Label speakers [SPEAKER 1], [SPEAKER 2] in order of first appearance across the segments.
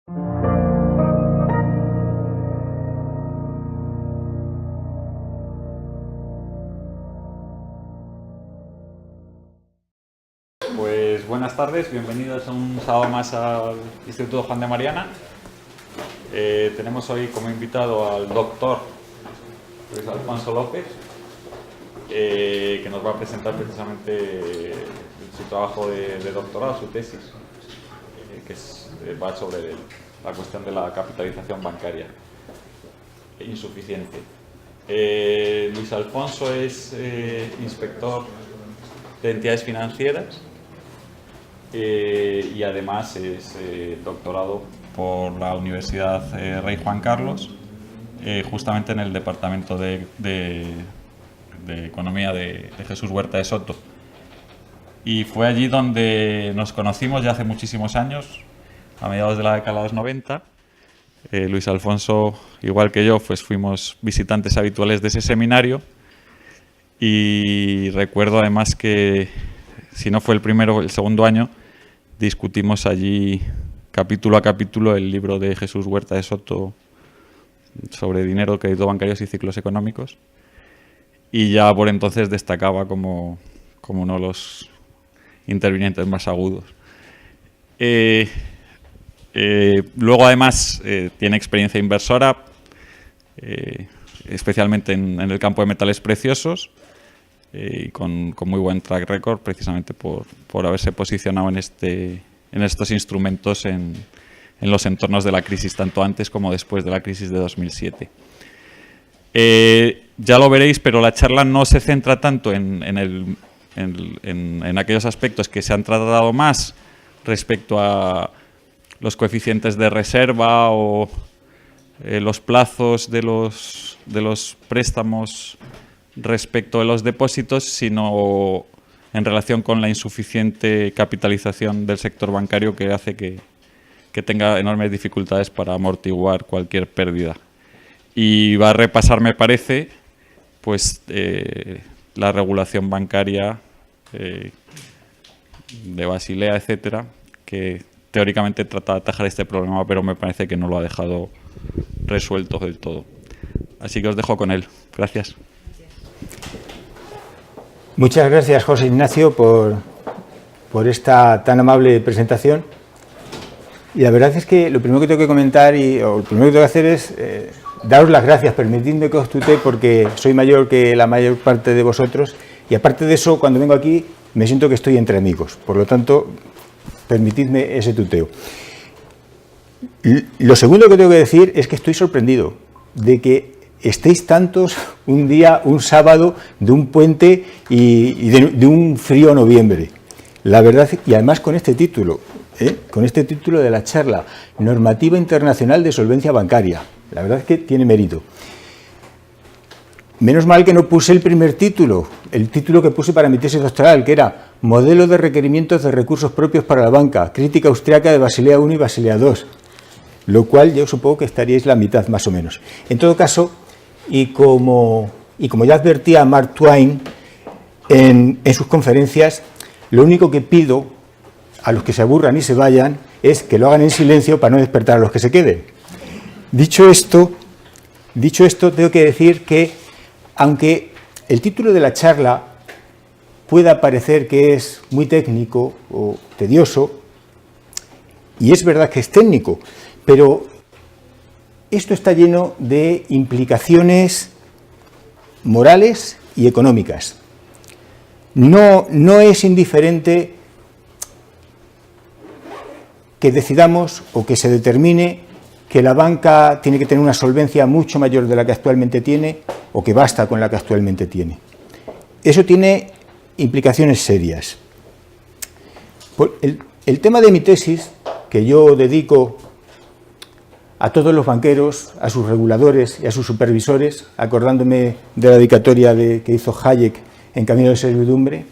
[SPEAKER 1] Pues buenas tardes, bienvenidos un sábado más al Instituto Juan de Mariana. Tenemos hoy como invitado al doctor Luis Alfonso López, que nos va a presentar precisamente su trabajo de doctorado, su tesis, que va sobre la cuestión de la capitalización bancaria insuficiente. Luis Alfonso es inspector de entidades financieras y además es doctorado por la Universidad Rey Juan Carlos, justamente en el Departamento de Economía de Jesús Huerta de Soto. Y fue allí donde nos conocimos ya hace muchísimos años, a mediados de la década de los 90. Luis Alfonso, igual que yo, pues fuimos visitantes habituales de ese seminario, y recuerdo además que, si no fue el primero o el segundo año, discutimos allí capítulo a capítulo el libro de Jesús Huerta de Soto sobre dinero, crédito bancarios y ciclos económicos, y ya por entonces destacaba como uno de los intervinientes más agudos. Luego además tiene experiencia inversora, especialmente en el campo de metales preciosos, y con muy buen track record, precisamente por haberse posicionado en estos instrumentos en los entornos de la crisis, tanto antes como después de la crisis de 2007. Ya lo veréis, pero la charla no se centra tanto en aquellos aspectos que se han tratado más respecto a los coeficientes de reserva o los plazos de los préstamos respecto de los depósitos, sino en relación con la insuficiente capitalización del sector bancario, que hace que tenga enormes dificultades para amortiguar cualquier pérdida. Y va a repasar, me parece, pues la regulación bancaria de Basilea, etcétera, que teóricamente trata de atajar este problema, pero me parece que no lo ha dejado resuelto del todo. Así que os dejo con él. Gracias.
[SPEAKER 2] Muchas gracias, José Ignacio, por esta tan amable presentación. Y la verdad es que lo primero que tengo que comentar, o lo primero que tengo que hacer es daros las gracias, permitidme que os tutee, porque soy mayor que la mayor parte de vosotros, y aparte de eso, cuando vengo aquí me siento que estoy entre amigos. Por lo tanto, permitidme ese tuteo. Lo segundo que tengo que decir es que estoy sorprendido de que estéis tantos un sábado de un puente y de un frío noviembre. La verdad, y además con este título de la charla, Normativa Internacional de Solvencia Bancaria. La verdad es que tiene mérito. Menos mal que no puse el primer título, el título que puse para mi tesis doctoral, que era Modelo de requerimientos de recursos propios para la banca, crítica austriaca de Basilea I y Basilea II, lo cual yo supongo que estaríais la mitad más o menos. En todo caso, y como ya advertía Mark Twain en sus conferencias, lo único que pido a los que se aburran y se vayan es que lo hagan en silencio para no despertar a los que se queden. Dicho esto, tengo que decir que, aunque el título de la charla pueda parecer que es muy técnico o tedioso, y es verdad que es técnico, pero esto está lleno de implicaciones morales y económicas. No es indiferente que decidamos o que se determine que la banca tiene que tener una solvencia mucho mayor de la que actualmente tiene, o que basta con la que actualmente tiene. Eso tiene implicaciones serias. El tema de mi tesis, que yo dedico a todos los banqueros, a sus reguladores y a sus supervisores, acordándome de la dedicatoria que hizo Hayek en Camino de Servidumbre,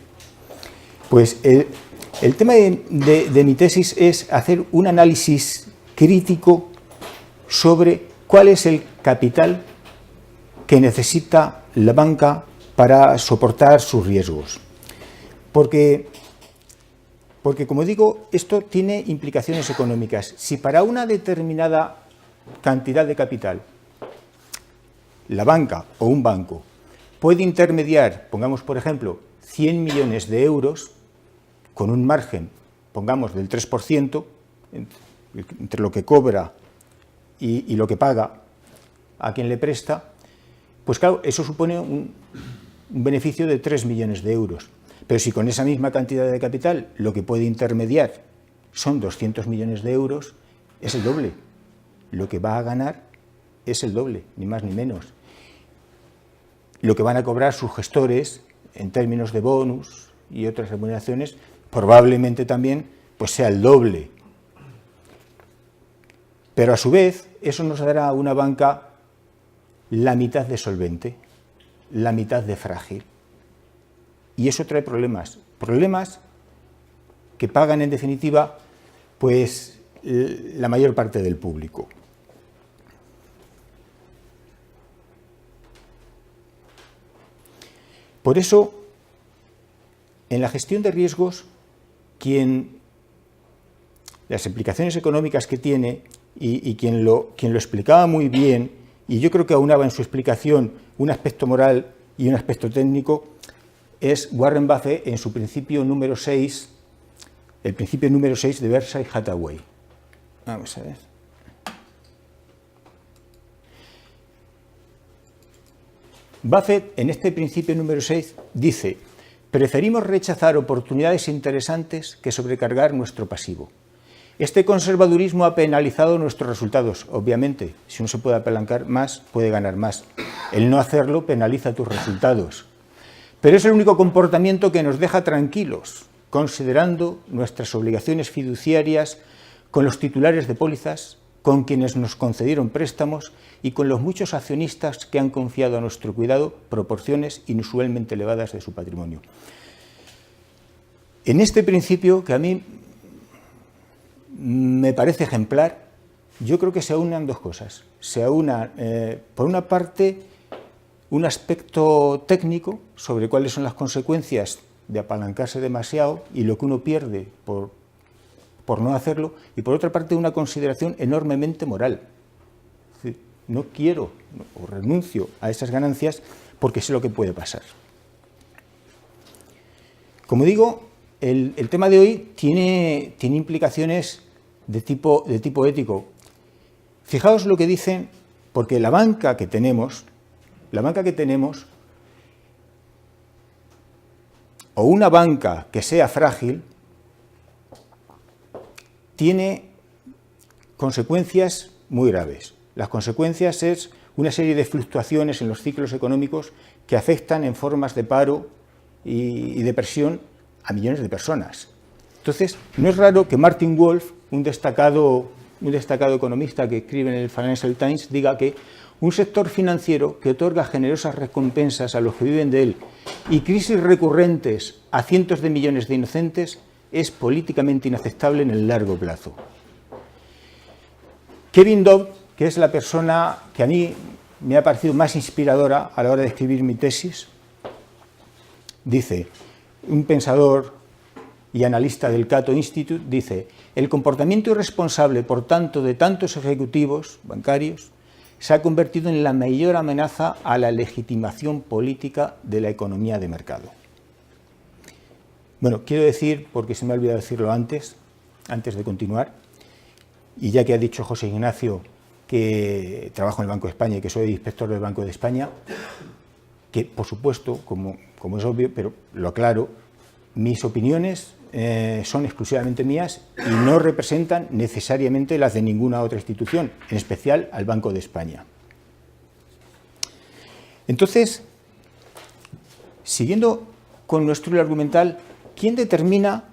[SPEAKER 2] pues el tema de mi tesis es hacer un análisis crítico sobre cuál es el capital que necesita la banca para soportar sus riesgos. Porque Porque, como digo, esto tiene implicaciones económicas. Si para una determinada cantidad de capital la banca o un banco puede intermediar, pongamos por ejemplo, 100 millones de euros con un margen, pongamos, del 3%, entre lo que cobra y lo que paga a quien le presta, pues claro, eso supone un beneficio de 3 millones de euros. Pero si con esa misma cantidad de capital lo que puede intermediar son 200 millones de euros, es el doble. Lo que va a ganar es el doble, ni más ni menos. Lo que van a cobrar sus gestores en términos de bonus y otras remuneraciones probablemente también pues sea el doble. Pero a su vez eso nos dará a una banca la mitad de solvente, la mitad de frágil. Y eso trae problemas, problemas que pagan en definitiva pues la mayor parte del público. Por eso, en la gestión de riesgos, las implicaciones económicas que tiene y quien lo explicaba muy bien, y yo creo que aunaba en su explicación un aspecto moral y un aspecto técnico, es Warren Buffett en su principio número 6, el principio número 6 de Berkshire Hathaway. Vamos a ver. Buffett, en este principio número 6, dice: preferimos rechazar oportunidades interesantes que sobrecargar nuestro pasivo. Este conservadurismo ha penalizado nuestros resultados. Obviamente, si uno se puede apalancar más, puede ganar más. El no hacerlo penaliza tus resultados. Pero es el único comportamiento que nos deja tranquilos, considerando nuestras obligaciones fiduciarias con los titulares de pólizas, con quienes nos concedieron préstamos y con los muchos accionistas que han confiado a nuestro cuidado proporciones inusualmente elevadas de su patrimonio. En este principio, que a mí me parece ejemplar, yo creo que se aunan dos cosas. Se aúna, por una parte, un aspecto técnico sobre cuáles son las consecuencias de apalancarse demasiado y lo que uno pierde por no hacerlo, y por otra parte una consideración enormemente moral. Es decir, no quiero o renuncio a esas ganancias porque sé lo que puede pasar. Como digo, el tema de hoy tiene implicaciones de tipo ético. Fijaos lo que dicen, porque la banca que tenemos, o una banca que sea frágil, tiene consecuencias muy graves. Las consecuencias es una serie de fluctuaciones en los ciclos económicos que afectan en formas de paro y depresión a millones de personas. Entonces, no es raro que Martin Wolf, un destacado economista que escribe en el Financial Times, diga que un sector financiero que otorga generosas recompensas a los que viven de él y crisis recurrentes a cientos de millones de inocentes es políticamente inaceptable en el largo plazo. Kevin Dodd, que es la persona que a mí me ha parecido más inspiradora a la hora de escribir mi tesis, dice, un pensador y analista del Cato Institute, dice: el comportamiento irresponsable, por tanto, de tantos ejecutivos bancarios se ha convertido en la mayor amenaza a la legitimación política de la economía de mercado. Bueno, quiero decir, porque se me ha olvidado decirlo antes de continuar, y ya que ha dicho José Ignacio que trabajo en el Banco de España y que soy inspector del Banco de España, que por supuesto, como es obvio, pero lo aclaro, mis opiniones son exclusivamente mías y no representan necesariamente las de ninguna otra institución, en especial al Banco de España. Entonces, siguiendo con nuestro hilo argumental, ¿quién determina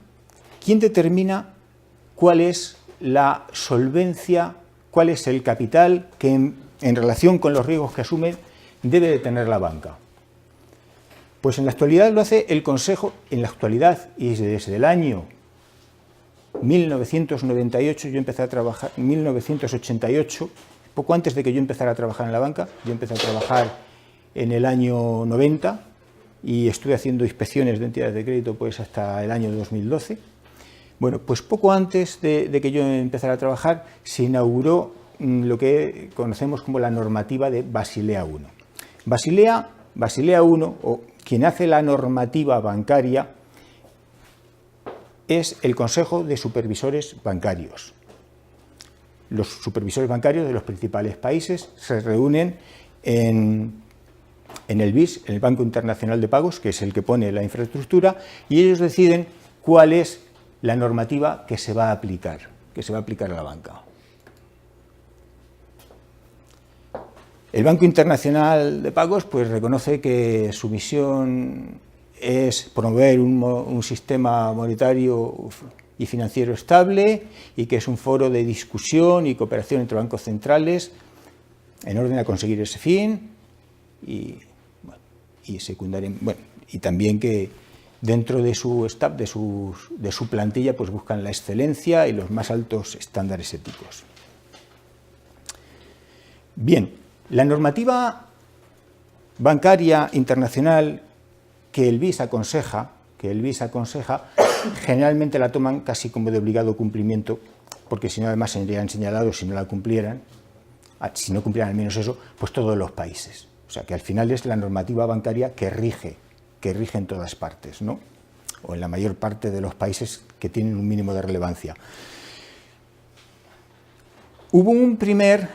[SPEAKER 2] cuál es la solvencia, cuál es el capital que en relación con los riesgos que asume debe de tener la banca? Pues en la actualidad lo hace el Consejo, en la actualidad y desde el año 1998, yo empecé a trabajar, 1988, poco antes de que yo empezara a trabajar en la banca, yo empecé a trabajar en el año 90 y estuve haciendo inspecciones de entidades de crédito pues hasta el año 2012, Bueno, pues poco antes de que yo empezara a trabajar, se inauguró lo que conocemos como la normativa de Basilea I. Basilea I, o quien hace la normativa bancaria, es el Consejo de Supervisores Bancarios. Los supervisores bancarios de los principales países se reúnen en el BIS, en el Banco Internacional de Pagos, que es el que pone la infraestructura, y ellos deciden cuál es la normativa que se va a aplicar a la banca. El Banco Internacional de Pagos pues reconoce que su misión es promover un sistema monetario y financiero estable y que es un foro de discusión y cooperación entre bancos centrales en orden a conseguir ese fin y también que dentro de su staff, de su plantilla, pues buscan la excelencia y los más altos estándares éticos. Bien, la normativa bancaria internacional que el BIS aconseja, generalmente la toman casi como de obligado cumplimiento, porque si no además serían señalados si no la cumplieran, si no cumplieran al menos eso, pues todos los países. O sea que al final es la normativa bancaria que rige en todas partes, ¿no? O en la mayor parte de los países que tienen un mínimo de relevancia. Hubo un primer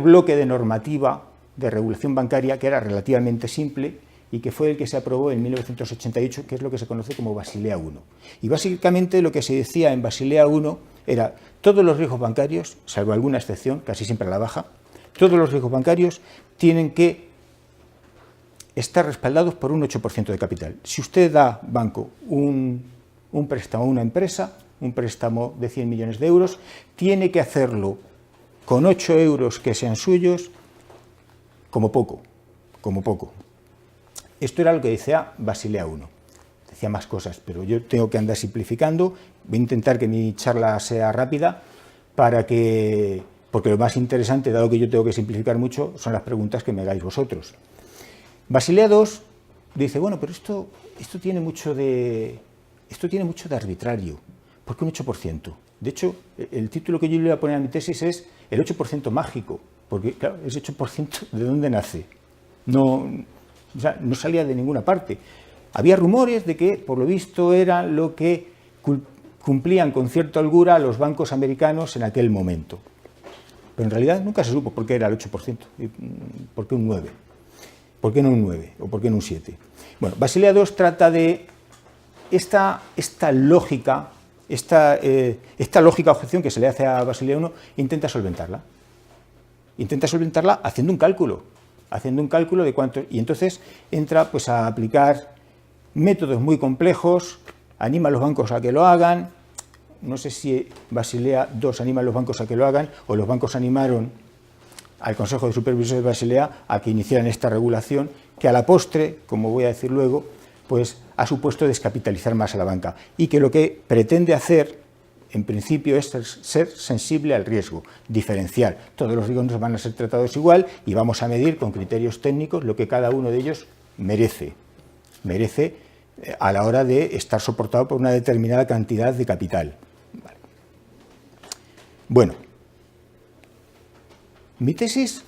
[SPEAKER 2] bloque de normativa de regulación bancaria que era relativamente simple y que fue el que se aprobó en 1988, que es lo que se conoce como Basilea I. Y básicamente lo que se decía en Basilea I era todos los riesgos bancarios, salvo alguna excepción, casi siempre a la baja, todos los riesgos bancarios tienen que estar respaldados por un 8% de capital. Si usted da, banco, un préstamo a una empresa, un préstamo de 100 millones de euros, tiene que hacerlo con 8 euros que sean suyos, como poco. Esto era lo que decía Basilea I. Decía más cosas, pero yo tengo que andar simplificando. Voy a intentar que mi charla sea rápida porque lo más interesante, dado que yo tengo que simplificar mucho, son las preguntas que me hagáis vosotros. Basilea II dice, bueno, pero esto tiene mucho de arbitrario. ¿Por qué un 8%? De hecho, el título que yo le voy a poner a mi tesis es el 8% mágico, porque claro, ese 8% ¿de dónde nace? No salía de ninguna parte. Había rumores de que, por lo visto, era lo que cumplían con cierta holgura los bancos americanos en aquel momento. Pero en realidad nunca se supo por qué era el 8%, por qué un 9%. ¿Por qué no un 9 o por qué no un 7? Bueno, Basilea II trata de esta lógica objeción que se le hace a Basilea I, intenta solventarla haciendo un cálculo de cuánto, y entonces entra pues a aplicar métodos muy complejos, anima a los bancos a que lo hagan. No sé si Basilea II anima a los bancos a que lo hagan o los bancos animaron al Consejo de Supervisores de Basilea a que iniciaran esta regulación, que a la postre, como voy a decir luego, pues ha supuesto descapitalizar más a la banca y que lo que pretende hacer, en principio, es ser sensible al riesgo, diferenciar. Todos los riesgos van a ser tratados igual y vamos a medir con criterios técnicos lo que cada uno de ellos merece a la hora de estar soportado por una determinada cantidad de capital. Vale. Bueno, mi tesis,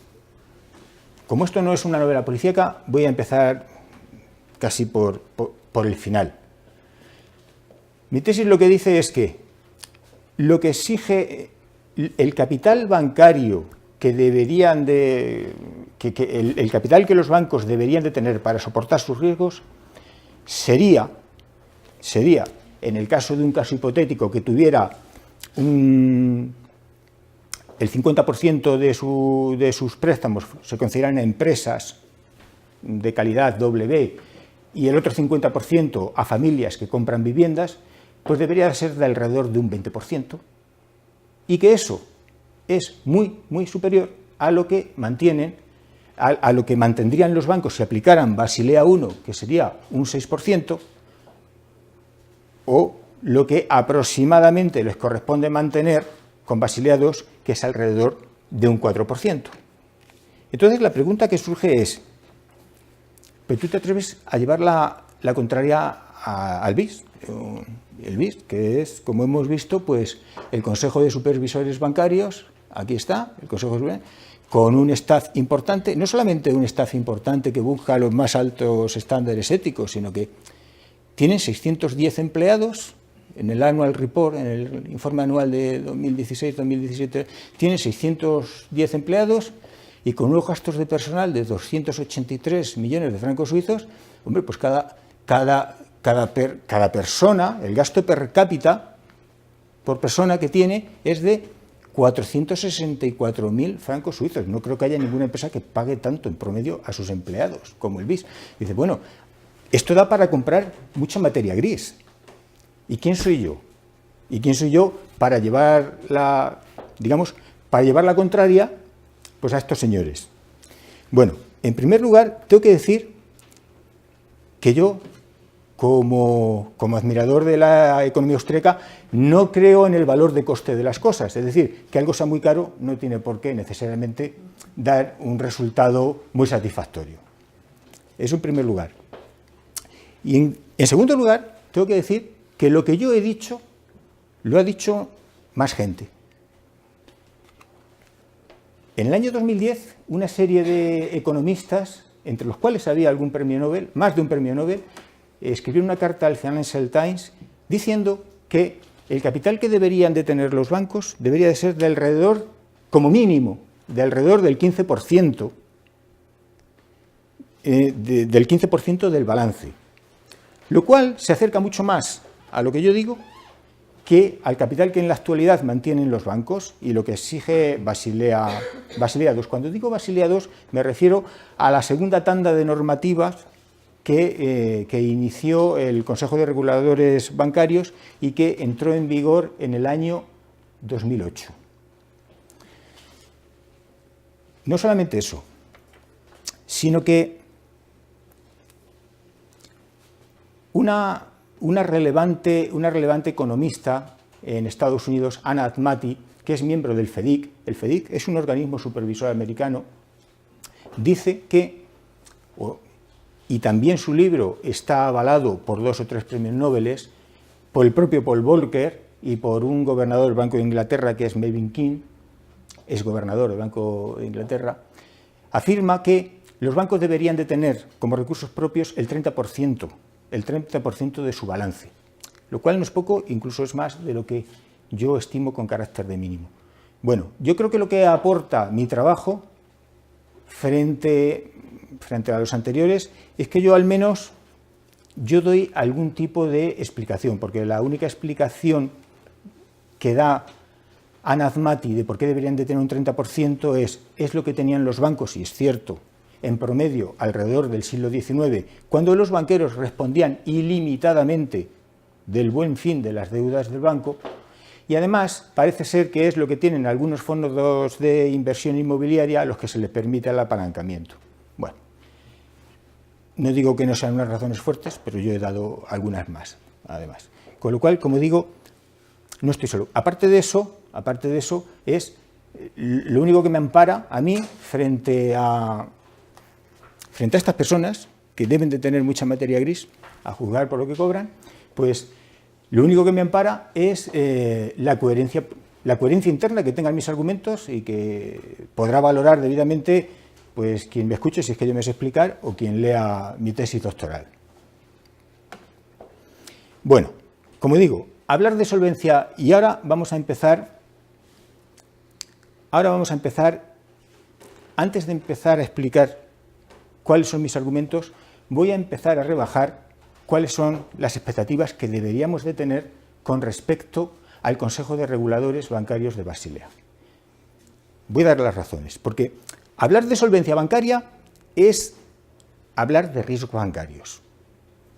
[SPEAKER 2] como esto no es una novela policíaca, voy a empezar casi por el final. Mi tesis lo que dice es que lo que exige el capital bancario el capital que los bancos deberían de tener para soportar sus riesgos sería, en el caso de un caso hipotético que tuviera el 50% de sus préstamos se consideran empresas de calidad doble y el otro 50% a familias que compran viviendas, pues debería ser de alrededor de un 20%, y que eso es muy, muy superior a lo que mantendrían los bancos si aplicaran Basilea I, que sería un 6%, o lo que aproximadamente les corresponde mantener con Basilea II, que es alrededor de un 4%. Entonces la pregunta que surge es, ¿pero tú te atreves a llevar la contraria al BIS? el BIS, que es, como hemos visto, pues el Consejo de Supervisores Bancarios, aquí está, el Consejo de Supervisores, con un staff importante, no solamente un staff importante que busca los más altos estándares éticos, sino que tienen 610 empleados, en el Annual Report, en el informe anual de 2016-2017, tienen 610 empleados y con unos gastos de personal de 283 millones de francos suizos. Hombre, pues cada persona, el gasto per cápita por persona que tiene es de 464.000 francos suizos. No creo que haya ninguna empresa que pague tanto en promedio a sus empleados como el BIS. Dice, bueno, esto da para comprar mucha materia gris. ¿Y quién soy yo? ¿Y quién soy yo para llevar la contraria pues a estos señores? Bueno, en primer lugar, tengo que decir que yo, como admirador de la economía austríaca, no creo en el valor de coste de las cosas. Es decir, que algo sea muy caro no tiene por qué necesariamente dar un resultado muy satisfactorio. Eso en primer lugar. Y en segundo lugar, tengo que decir que lo que yo he dicho, lo ha dicho más gente. En el año 2010, una serie de economistas, entre los cuales había algún premio Nobel, más de un premio Nobel, escribió una carta al Financial Times diciendo que el capital que deberían de tener los bancos debería de ser de alrededor, como mínimo, de alrededor del 15%, del 15% del balance, lo cual se acerca mucho más a lo que yo digo que al capital que en la actualidad mantienen los bancos y lo que exige Basilea II. Cuando digo Basilea II me refiero a la segunda tanda de normativas que inició el Consejo de Reguladores Bancarios y que entró en vigor en el año 2008. No solamente eso, sino que una relevante economista en Estados Unidos, Anna Atmati, que es miembro del FEDIC, el FEDIC es un organismo supervisor americano, dice que, y también su libro está avalado por 2 o 3 premios Nobel, por el propio Paul Volcker y por un gobernador del Banco de Inglaterra, que es Mervyn King, es gobernador del Banco de Inglaterra, afirma que los bancos deberían de tener como recursos propios el 30% de su balance, lo cual no es poco, incluso es más de lo que yo estimo con carácter de mínimo. Bueno, yo creo que lo que aporta mi trabajo frente a los anteriores es que yo al menos doy algún tipo de explicación, porque la única explicación que da Anna Atmati de por qué deberían de tener un 30% es lo que tenían los bancos, y es cierto, en promedio alrededor del siglo XIX, cuando los banqueros respondían ilimitadamente del buen fin de las deudas del banco, y además parece ser que es lo que tienen algunos fondos de inversión inmobiliaria a los que se les permite el apalancamiento. Bueno, no digo que no sean unas razones fuertes, pero yo he dado algunas más, además. Con lo cual, como digo, no estoy solo. Aparte de eso, es lo único que me ampara a mí frente a estas personas que deben de tener mucha materia gris, a juzgar por lo que cobran, pues lo único que me ampara es la coherencia interna que tengan mis argumentos y que podrá valorar debidamente pues quien me escuche, si es que yo me sé explicar, o quien lea mi tesis doctoral. Bueno, como digo, hablar de solvencia, y ahora vamos a empezar, antes de empezar a explicar cuáles son mis argumentos, voy a empezar a rebajar cuáles son las expectativas que deberíamos de tener con respecto al Consejo de Reguladores Bancarios de Basilea. Voy a dar las razones, porque hablar de solvencia bancaria es hablar de riesgos bancarios.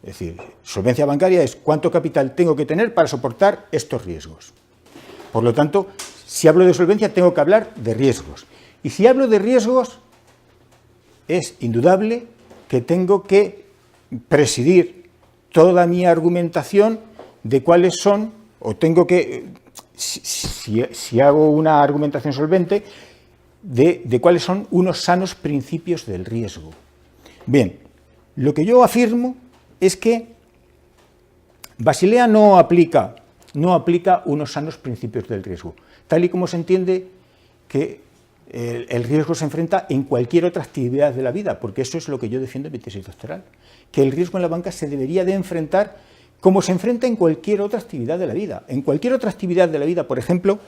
[SPEAKER 2] Es decir, solvencia bancaria es cuánto capital tengo que tener para soportar estos riesgos. Por lo tanto, si hablo de solvencia tengo que hablar de riesgos. Y si hablo de riesgos, es indudable que tengo que presidir toda mi argumentación de cuáles son, o tengo que, si hago una argumentación solvente, de cuáles son unos sanos principios del riesgo. Bien, lo que yo afirmo es que Basilea no aplica unos sanos principios del riesgo, tal y como se entiende que el riesgo se enfrenta en cualquier otra actividad de la vida, porque eso es lo que yo defiendo en mi tesis doctoral, que el riesgo en la banca se debería de enfrentar como se enfrenta en cualquier otra actividad de la vida. En cualquier otra actividad de la vida, por ejemplo,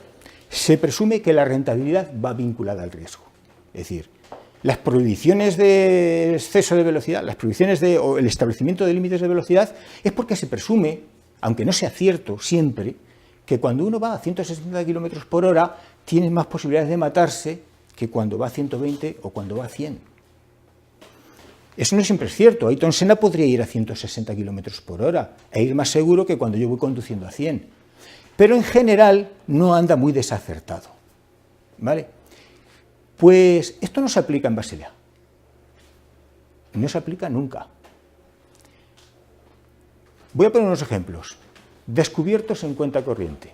[SPEAKER 2] se presume que la rentabilidad va vinculada al riesgo. Es decir, las prohibiciones de exceso de velocidad, las prohibiciones o el establecimiento de límites de velocidad es porque se presume, aunque no sea cierto siempre, que cuando uno va a 160 km por hora tiene más posibilidades de matarse que cuando va a 120 o cuando va a 100. Eso no siempre es cierto. Ayrton Senna podría ir a 160 km por hora e ir más seguro que cuando yo voy conduciendo a 100. Pero en general no anda muy desacertado. ¿Vale? Pues esto no se aplica en Basilea. No se aplica nunca. Voy a poner unos ejemplos. Descubiertos en cuenta corriente.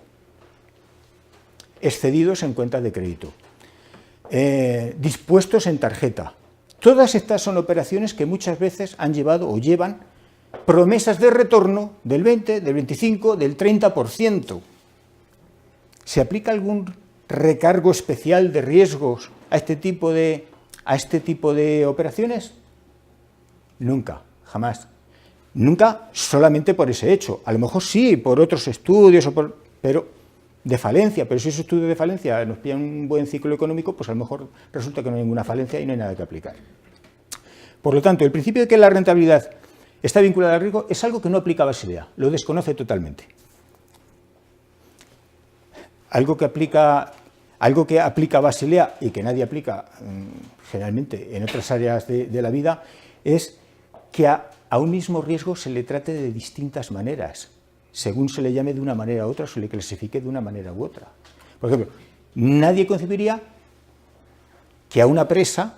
[SPEAKER 2] Excedidos en cuenta de crédito. Dispuestos en tarjeta. Todas estas son operaciones que muchas veces han llevado o llevan promesas de retorno del 20, del 25, del 30%. ¿Se aplica algún recargo especial de riesgos a este tipo de operaciones? Nunca, jamás. Nunca solamente por ese hecho. A lo mejor sí, por otros estudios, pero de falencia. Pero si ese estudio de falencia nos pilla un buen ciclo económico, pues a lo mejor resulta que no hay ninguna falencia y no hay nada que aplicar. Por lo tanto, el principio de que la rentabilidad está vinculada al riesgo es algo que no aplica Basilea, lo desconoce totalmente. Algo que aplica Basilea y que nadie aplica generalmente en otras áreas de la vida es que a un mismo riesgo se le trate de distintas maneras, según se le llame de una manera u otra, se le clasifique de una manera u otra. Por ejemplo, nadie concebiría que a una presa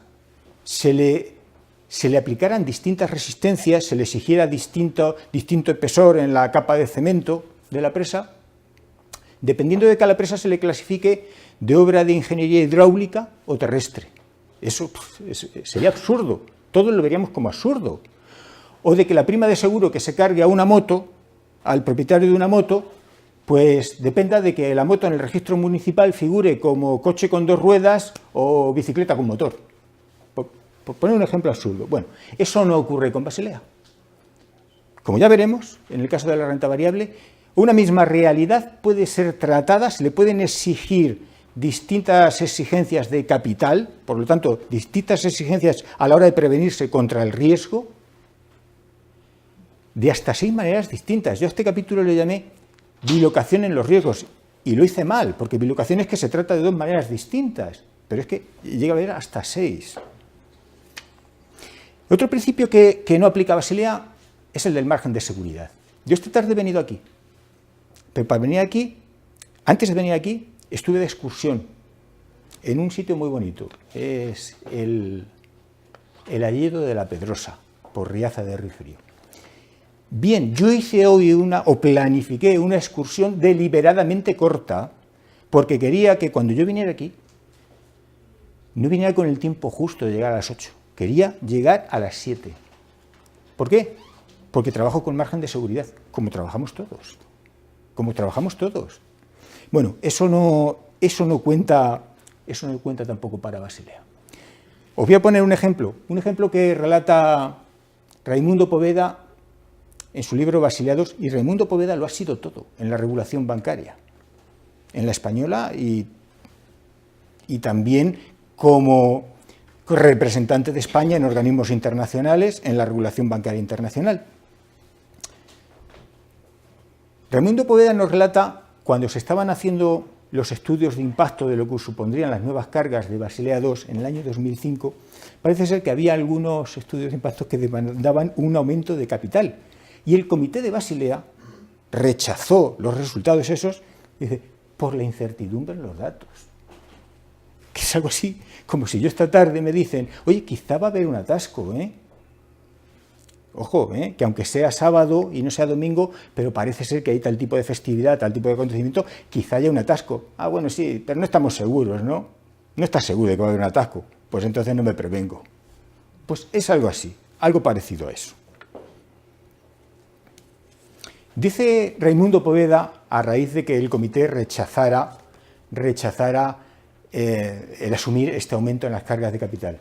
[SPEAKER 2] se le aplicaran distintas resistencias, se le exigiera distinto espesor en la capa de cemento de la presa, dependiendo de que a la presa se le clasifique de obra de ingeniería hidráulica o terrestre. Eso sería absurdo, todos lo veríamos como absurdo. O de que la prima de seguro que se cargue a una moto, al propietario de una moto, pues dependa de que la moto en el registro municipal figure como coche con 2 ruedas o bicicleta con motor. Por poner un ejemplo absurdo. Bueno, eso no ocurre con Basilea. Como ya veremos, en el caso de la renta variable, una misma realidad puede ser tratada, se le pueden exigir distintas exigencias de capital, por lo tanto, distintas exigencias a la hora de prevenirse contra el riesgo, de hasta 6 maneras distintas. Yo a este capítulo le llamé bilocación en los riesgos, y lo hice mal, porque bilocación es que se trata de 2 maneras distintas, pero es que llega a haber hasta 6. Otro principio que no aplica Basilea es el del margen de seguridad. Yo esta tarde he venido aquí, pero para venir aquí, antes de venir aquí, estuve de excursión en un sitio muy bonito. Es el Hayedo de la Pedrosa, por Riaza de Rifrío. Bien, yo hice hoy planifiqué una excursión deliberadamente corta, porque quería que cuando yo viniera aquí, no viniera con el tiempo justo de llegar a las 8. Quería llegar a las 7. ¿Por qué? Porque trabajo con margen de seguridad, como trabajamos todos. Bueno, eso no cuenta tampoco para Basilea. Os voy a poner un ejemplo que relata Raimundo Poveda en su libro Basilea II, y Raimundo Poveda lo ha sido todo en la regulación bancaria, en la española y también como representante de España en organismos internacionales en la regulación bancaria internacional. Raimundo Poveda nos relata cuando se estaban haciendo los estudios de impacto de lo que supondrían las nuevas cargas de Basilea II en el año 2005, parece ser que había algunos estudios de impacto que demandaban un aumento de capital. Y el comité de Basilea rechazó los resultados esos, dice, por la incertidumbre en los datos. Que es algo así, como si yo esta tarde me dicen, oye, quizá va a haber un atasco, Ojo, que aunque sea sábado y no sea domingo, pero parece ser que hay tal tipo de festividad, tal tipo de acontecimiento, quizá haya un atasco. Ah, bueno, sí, pero no estamos seguros, ¿no? No estás seguro de que va a haber un atasco, pues entonces no me prevengo. Pues es algo así, algo parecido a eso. Dice Raimundo Poveda, a raíz de que el comité rechazara el asumir este aumento en las cargas de capital.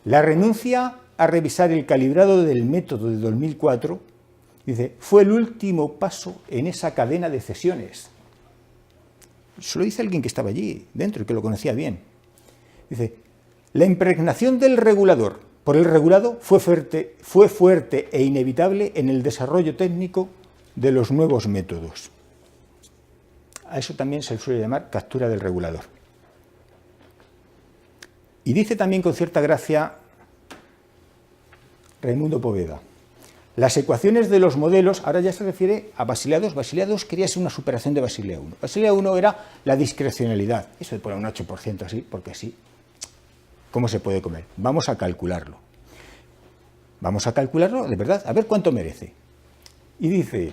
[SPEAKER 2] La renuncia a revisar el calibrado del método de 2004, dice, fue el último paso en esa cadena de cesiones. Eso lo dice alguien que estaba allí dentro y que lo conocía bien. Dice, la impregnación del regulador por el regulado fue fuerte e inevitable en el desarrollo técnico de los nuevos métodos. A eso también se le suele llamar captura del regulador. Y dice también con cierta gracia Raimundo Poveda, las ecuaciones de los modelos, ahora ya se refiere a Basilea II. Basilea II quería ser una superación de Basilea I. Basilea I era la discrecionalidad, eso de poner un 8% así, porque sí. ¿Cómo se puede comer? Vamos a calcularlo. Vamos a calcularlo, de verdad, a ver cuánto merece. Y dice,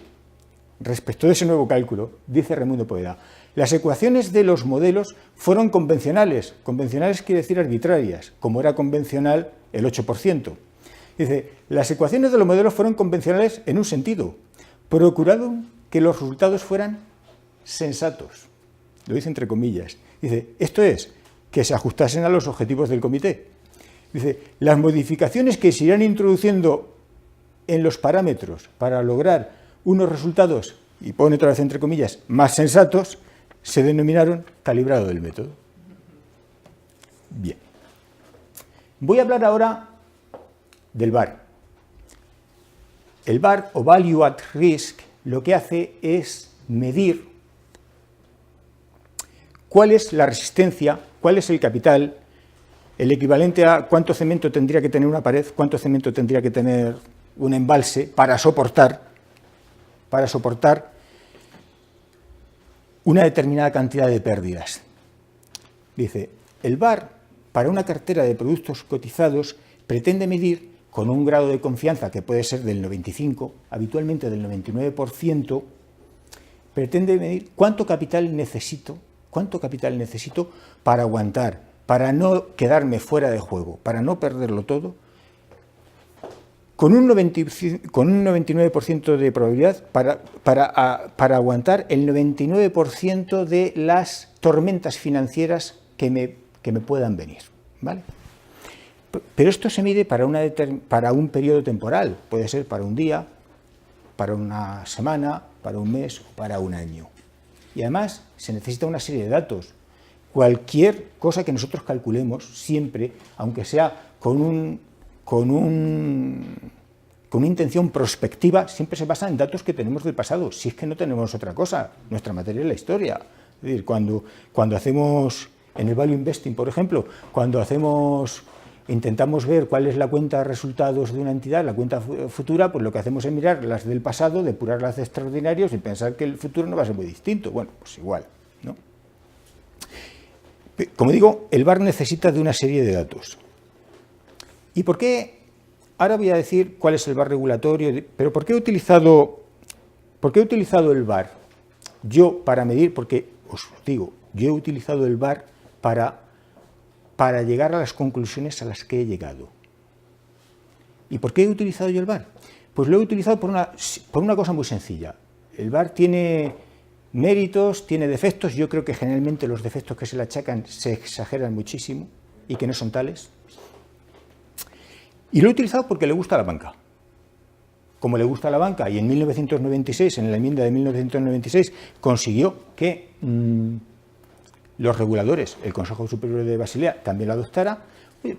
[SPEAKER 2] respecto de ese nuevo cálculo, dice Raimundo Poveda, las ecuaciones de los modelos fueron convencionales. Convencionales quiere decir arbitrarias, como era convencional el 8%. Dice, las ecuaciones de los modelos fueron convencionales en un sentido. Procuraron que los resultados fueran sensatos. Lo dice entre comillas. Dice, esto es, que se ajustasen a los objetivos del comité. Dice, las modificaciones que se irán introduciendo en los parámetros para lograr unos resultados, y pone otra vez entre comillas, más sensatos, se denominaron calibrado del método. Bien. Voy a hablar ahora del VAR. El VAR, o Value at Risk, lo que hace es medir cuál es la resistencia, cuál es el capital, el equivalente a cuánto cemento tendría que tener una pared, cuánto cemento tendría que tener un embalse para soportar una determinada cantidad de pérdidas. Dice, el VAR, para una cartera de productos cotizados, pretende medir con un grado de confianza que puede ser del 95%, habitualmente del 99%, pretende medir cuánto capital necesito para aguantar, para no quedarme fuera de juego, para no perderlo todo, con un 99% de probabilidad para aguantar el 99% de las tormentas financieras que me puedan venir, ¿vale? Pero esto se mide para un periodo temporal, puede ser para un día, para una semana, para un mes o para un año. Y además se necesita una serie de datos. Cualquier cosa que nosotros calculemos siempre, aunque sea con una intención prospectiva, siempre se basa en datos que tenemos del pasado, si es que no tenemos otra cosa. Nuestra materia es la historia. Es decir, cuando hacemos, en el value investing, por ejemplo, intentamos ver cuál es la cuenta de resultados de una entidad, la cuenta futura, pues lo que hacemos es mirar las del pasado, depurar las de extraordinarios y pensar que el futuro no va a ser muy distinto. Bueno, pues igual, ¿no? Como digo, el VAR necesita de una serie de datos. ¿Y por qué? Ahora voy a decir cuál es el VAR regulatorio, pero ¿por qué he utilizado el VAR? Yo para medir, porque os digo, yo he utilizado el VAR para llegar a las conclusiones a las que he llegado. ¿Y por qué he utilizado yo el VAR? Pues lo he utilizado por una cosa muy sencilla. El VAR tiene méritos, tiene defectos. Yo creo que generalmente los defectos que se le achacan se exageran muchísimo y que no son tales. Y lo he utilizado porque le gusta a la banca. Como le gusta a la banca, y en 1996, en la enmienda de 1996, consiguió que los reguladores, el Consejo Superior de Basilea, también lo adoptara,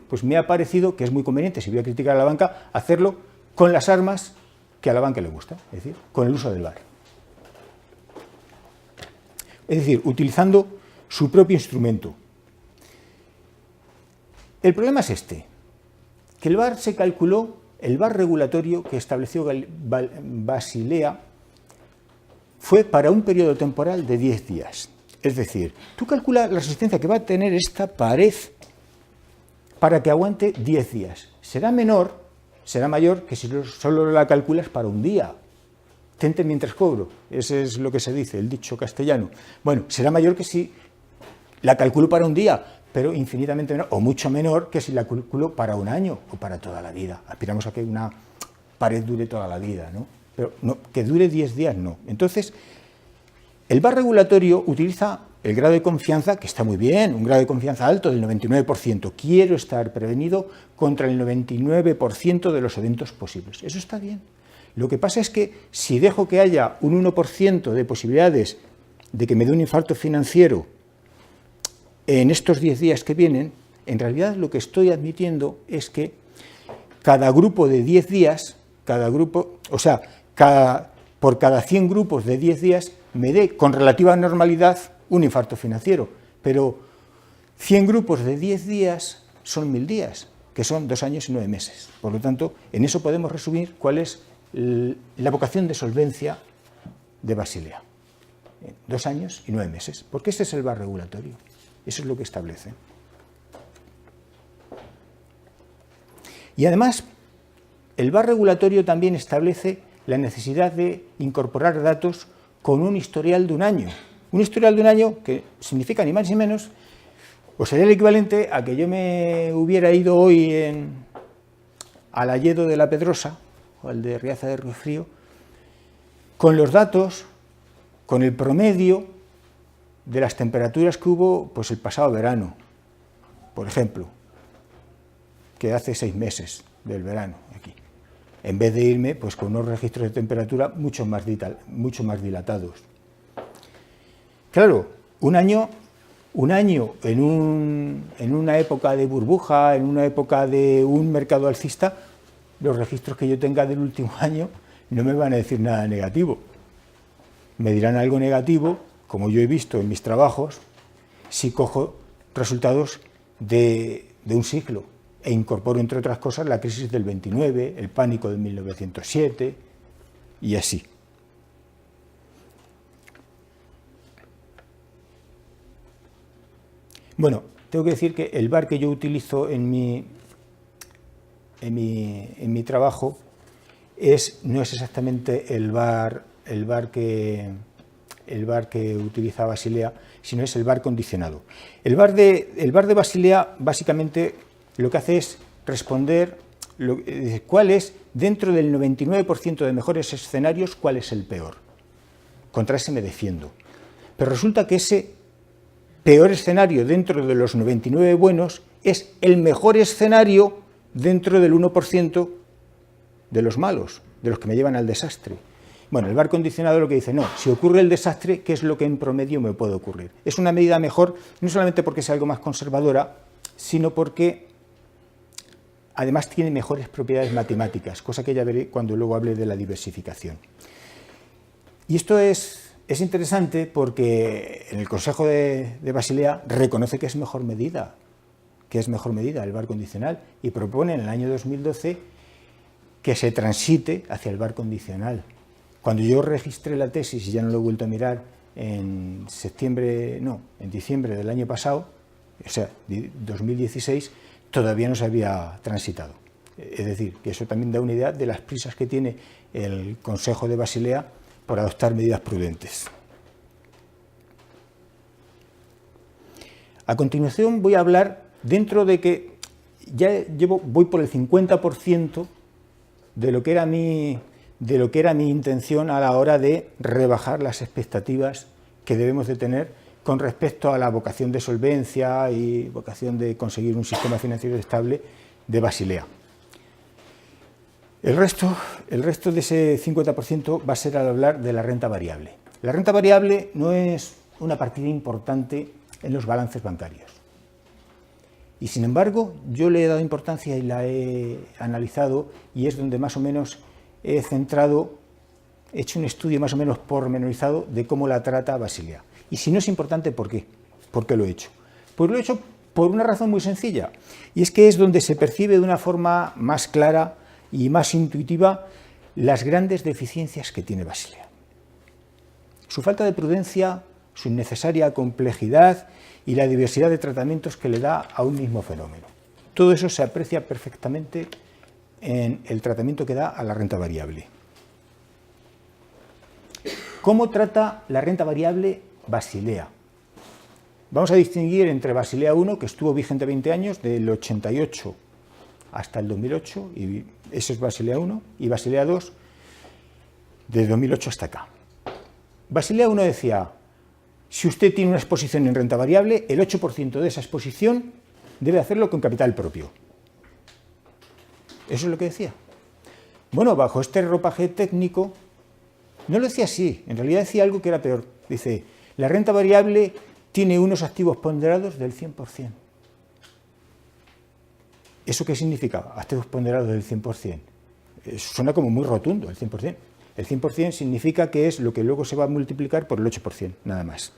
[SPEAKER 2] pues me ha parecido que es muy conveniente, si voy a criticar a la banca, hacerlo con las armas que a la banca le gusta, es decir, con el uso del VAR. Es decir, utilizando su propio instrumento. El problema es que el VAR se calculó, el VAR regulatorio que estableció Basilea fue para un periodo temporal de 10 días. Es decir, tú calculas la resistencia que va a tener esta pared para que aguante 10 días. Será mayor que si solo la calculas para un día. Tente mientras cobro, ese es lo que se dice, el dicho castellano. Bueno, será mayor que si la calculo para un día, pero infinitamente menor, o mucho menor que si la calculo para un año o para toda la vida. Aspiramos a que una pared dure toda la vida, ¿no? pero no, que dure 10 días no. Entonces, el VAR regulatorio utiliza el grado de confianza, que está muy bien, un grado de confianza alto del 99%. Quiero estar prevenido contra el 99% de los eventos posibles. Eso está bien. Lo que pasa es que si dejo que haya un 1% de posibilidades de que me dé un infarto financiero en estos 10 días que vienen, en realidad lo que estoy admitiendo es que cada grupo de 10 días, por cada 100 grupos de 10 días, me dé con relativa normalidad un infarto financiero. Pero 100 grupos de 10 días son 1000 días, que son 2 años y 9 meses. Por lo tanto, en eso podemos resumir cuál es la vocación de solvencia de Basilea. 2 años y 9 meses, porque ese es el VAR regulatorio. Eso es lo que establece. Y además, el VAR regulatorio también establece la necesidad de incorporar datos con un historial de un año. Un historial de un año que significa ni más ni menos, o sería el equivalente a que yo me hubiera ido hoy al Alledo de la Pedrosa, o al de Riaza de Río Frío, con los datos, con el promedio de las temperaturas que hubo pues, el pasado verano, por ejemplo, que hace 6 meses del verano aquí, en vez de irme pues, con unos registros de temperatura mucho más dilatados. Claro, un año en una época de burbuja, en una época de un mercado alcista, los registros que yo tenga del último año no me van a decir nada negativo. Me dirán algo negativo, como yo he visto en mis trabajos, si cojo resultados de un siglo e incorporo, entre otras cosas, la crisis del 29, el pánico de 1907 y así. Bueno, tengo que decir que el VAR que yo utilizo en mi trabajo no es exactamente el VAR que utiliza Basilea, sino es el VAR condicionado. El VAR de Basilea básicamente lo que hace es responder cuál es, dentro del 99% de mejores escenarios, cuál es el peor. Contra ese me defiendo. Pero resulta que ese peor escenario dentro de los 99 buenos es el mejor escenario dentro del 1% de los malos, de los que me llevan al desastre. Bueno, el VAR condicionado lo que dice, no, si ocurre el desastre, ¿qué es lo que en promedio me puede ocurrir? Es una medida mejor, no solamente porque sea algo más conservadora, sino porque además tiene mejores propiedades matemáticas, cosa que ya veré cuando luego hable de la diversificación. Y esto es interesante porque en el Consejo de Basilea reconoce que es mejor medida el VAR condicional y propone en el año 2012 que se transite hacia el VAR condicional. Cuando yo registré la tesis, y ya no lo he vuelto a mirar, en diciembre del año pasado, o sea, 2016, todavía no se había transitado. Es decir, que eso también da una idea de las prisas que tiene el Consejo de Basilea por adoptar medidas prudentes. A continuación voy a hablar, dentro de que ya voy por el 50% de lo que era mi intención a la hora de rebajar las expectativas que debemos de tener con respecto a la vocación de solvencia y vocación de conseguir un sistema financiero estable de Basilea. El resto de ese 50% va a ser al hablar de la renta variable. La renta variable no es una partida importante en los balances bancarios. Y sin embargo, yo le he dado importancia y la he analizado y es donde más o menos he hecho un estudio más o menos pormenorizado de cómo la trata Basilea. Y si no es importante, ¿por qué? ¿Por qué lo he hecho? Pues lo he hecho por una razón muy sencilla, y es que es donde se percibe de una forma más clara y más intuitiva las grandes deficiencias que tiene Basilea. Su falta de prudencia, su innecesaria complejidad y la diversidad de tratamientos que le da a un mismo fenómeno. Todo eso se aprecia perfectamente en el tratamiento que da a la renta variable. ¿Cómo trata la renta variable Basilea? Vamos a distinguir entre Basilea I, que estuvo vigente 20 años, del 88 hasta el 2008, y ese es Basilea I, y Basilea II, desde 2008 hasta acá. Basilea I decía, si usted tiene una exposición en renta variable, el 8% de esa exposición debe hacerlo con capital propio. Eso es lo que decía. Bueno, bajo este ropaje técnico, no lo decía así, en realidad decía algo que era peor. Dice, la renta variable tiene unos activos ponderados del 100%. ¿Eso qué significa? Activos ponderados del 100%. Suena como muy rotundo, el 100%. El 100% significa que es lo que luego se va a multiplicar por el 8%, nada más.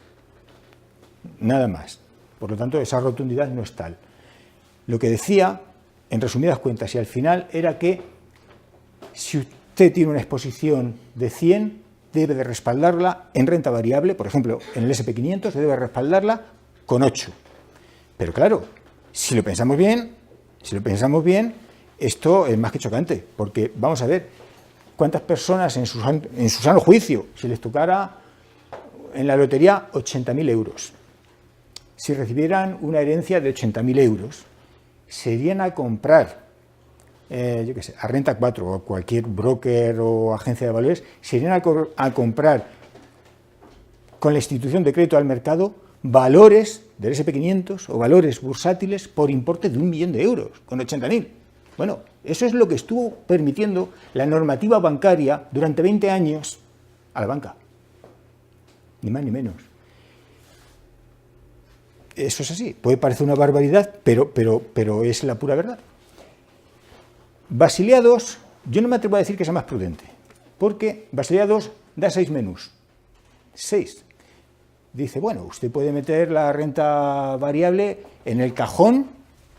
[SPEAKER 2] Nada más. Por lo tanto, esa rotundidad no es tal. Lo que decía, en resumidas cuentas y al final, era que si usted tiene una exposición de 100, debe de respaldarla en renta variable, por ejemplo, en el SP500 debe respaldarla con 8. Pero claro, si lo pensamos bien, esto es más que chocante, porque vamos a ver, ¿cuántas personas en su sano juicio, si les tocara en la lotería 80.000 euros, si recibieran una herencia de 80.000 euros, se irían a comprar, yo qué sé, a Renta 4 o cualquier broker o agencia de valores, se irían a comprar con la institución de crédito al mercado valores del SP500 o valores bursátiles por importe de 1 millón de euros, con 80.000. Bueno, eso es lo que estuvo permitiendo la normativa bancaria durante 20 años a la banca. Ni más ni menos. Eso es así. Puede parecer una barbaridad, pero es la pura verdad. Basilea II, yo no me atrevo a decir que sea más prudente, porque Basilea II da 6 menús. 6. Dice, bueno, usted puede meter la renta variable en el cajón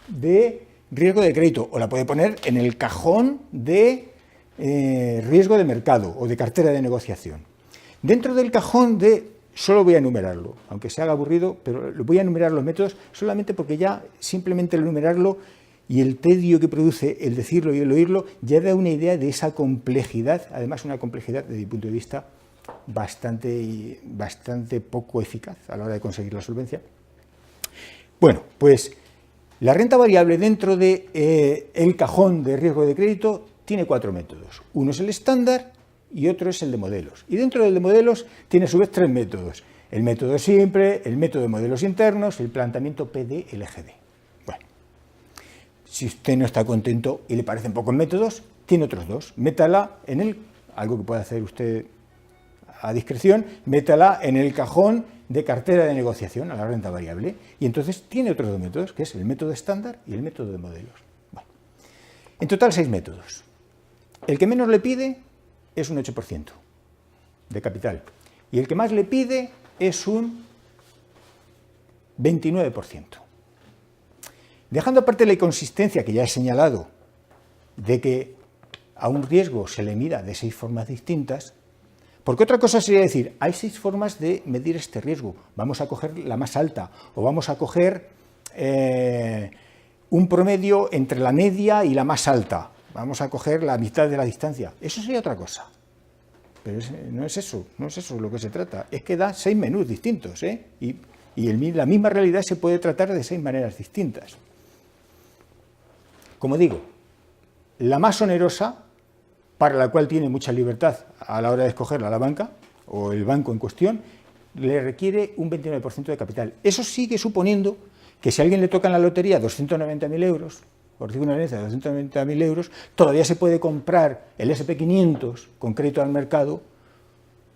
[SPEAKER 2] de riesgo de crédito, o la puede poner en el cajón de riesgo de mercado o de cartera de negociación. Dentro del cajón de, solo voy a enumerarlo, aunque se haga aburrido, pero voy a enumerar los métodos solamente porque ya simplemente el enumerarlo y el tedio que produce el decirlo y el oírlo ya da una idea de esa complejidad, además una complejidad desde mi punto de vista bastante poco eficaz a la hora de conseguir la solvencia. Bueno, pues la renta variable dentro del cajón de riesgo de crédito tiene 4 métodos. Uno es el estándar y otro es el de modelos. Y dentro del de modelos tiene a su vez 3 métodos. El método simple, el método de modelos internos y el planteamiento PD-LGD. Bueno, si usted no está contento y le parecen pocos métodos, tiene otros 2. Métala en algo que puede hacer usted a discreción, métala en el cajón de cartera de negociación a la renta variable y entonces tiene otros 2 métodos, que es el método estándar y el método de modelos. Bueno, en total 6 métodos. El que menos le pide es un 8% de capital y el que más le pide es un 29%. Dejando aparte la inconsistencia que ya he señalado de que a un riesgo se le mida de 6 formas distintas, porque otra cosa sería decir, hay 6 formas de medir este riesgo, vamos a coger la más alta o vamos a coger un promedio entre la media y la más alta, vamos a coger la mitad de la distancia, eso sería otra cosa. Pero no es eso lo que se trata, es que da 6 menús distintos, y la misma realidad se puede tratar de 6 maneras distintas. Como digo, la más onerosa, para la cual tiene mucha libertad a la hora de escogerla a la banca o el banco en cuestión, le requiere un 29% de capital. Eso sigue suponiendo que si a alguien le toca en la lotería 290.000 euros, o recibe una herencia de 290.000 euros, todavía se puede comprar el SP500 con crédito al mercado,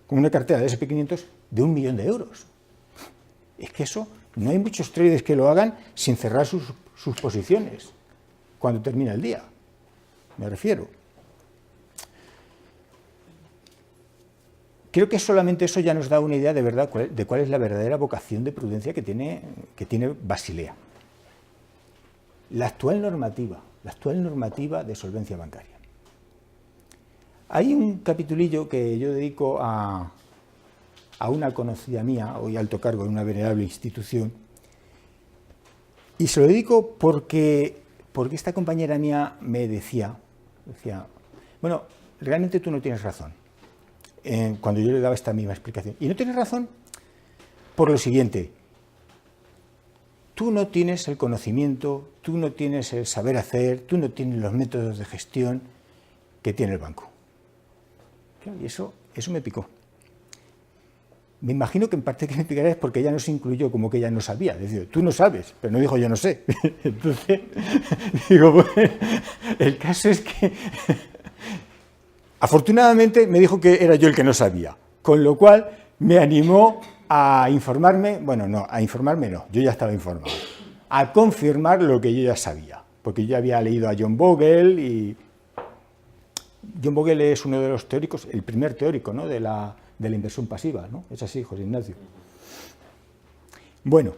[SPEAKER 2] con una cartera de SP500 de 1 millón de euros. Es que eso, no hay muchos traders que lo hagan sin cerrar sus posiciones cuando termina el día, me refiero. Creo que solamente eso ya nos da una idea de verdad de cuál es la verdadera vocación de prudencia que tiene Basilea. La actual normativa de solvencia bancaria. Hay un capitulillo que yo dedico a una conocida mía, hoy alto cargo en una venerable institución, y se lo dedico porque esta compañera mía me decía, bueno, realmente tú no tienes razón. Cuando yo le daba esta misma explicación. Y no tienes razón por lo siguiente, tú no tienes el conocimiento, tú no tienes el saber hacer, tú no tienes los métodos de gestión que tiene el banco. Y eso Eso me picó. Me imagino que en parte que me picará es porque ella no se incluyó como que ella no sabía. Es decir, tú no sabes, pero no dijo yo no sé. Entonces, digo, bueno, el caso es que afortunadamente me dijo que era yo el que no sabía, con lo cual me animó a informarme, bueno, no, a informarme no, yo ya estaba informado, a confirmar lo que yo ya sabía, porque yo había leído a John Bogle y John Bogle es uno de los teóricos, el primer teórico, ¿no?, de la inversión pasiva, ¿no? Es así, José Ignacio. Bueno,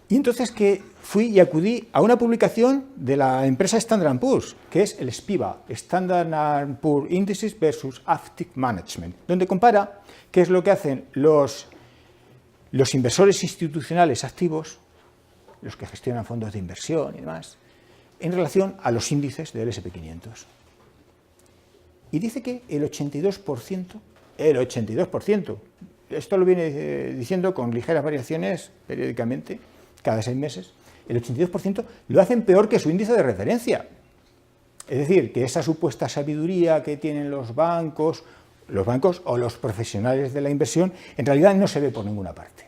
[SPEAKER 2] y entonces que fui y acudí a una publicación de la empresa Standard & Poor's, que es el SPIVA, Standard & Poor's Indices versus Active Management, donde compara qué es lo que hacen los inversores institucionales activos, los que gestionan fondos de inversión y demás, en relación a los índices del S&P 500. Y dice que el 82%, esto lo viene diciendo con ligeras variaciones periódicamente, cada 6 meses, el 82% lo hacen peor que su índice de referencia. Es decir, que esa supuesta sabiduría que tienen los bancos o los profesionales de la inversión, en realidad no se ve por ninguna parte.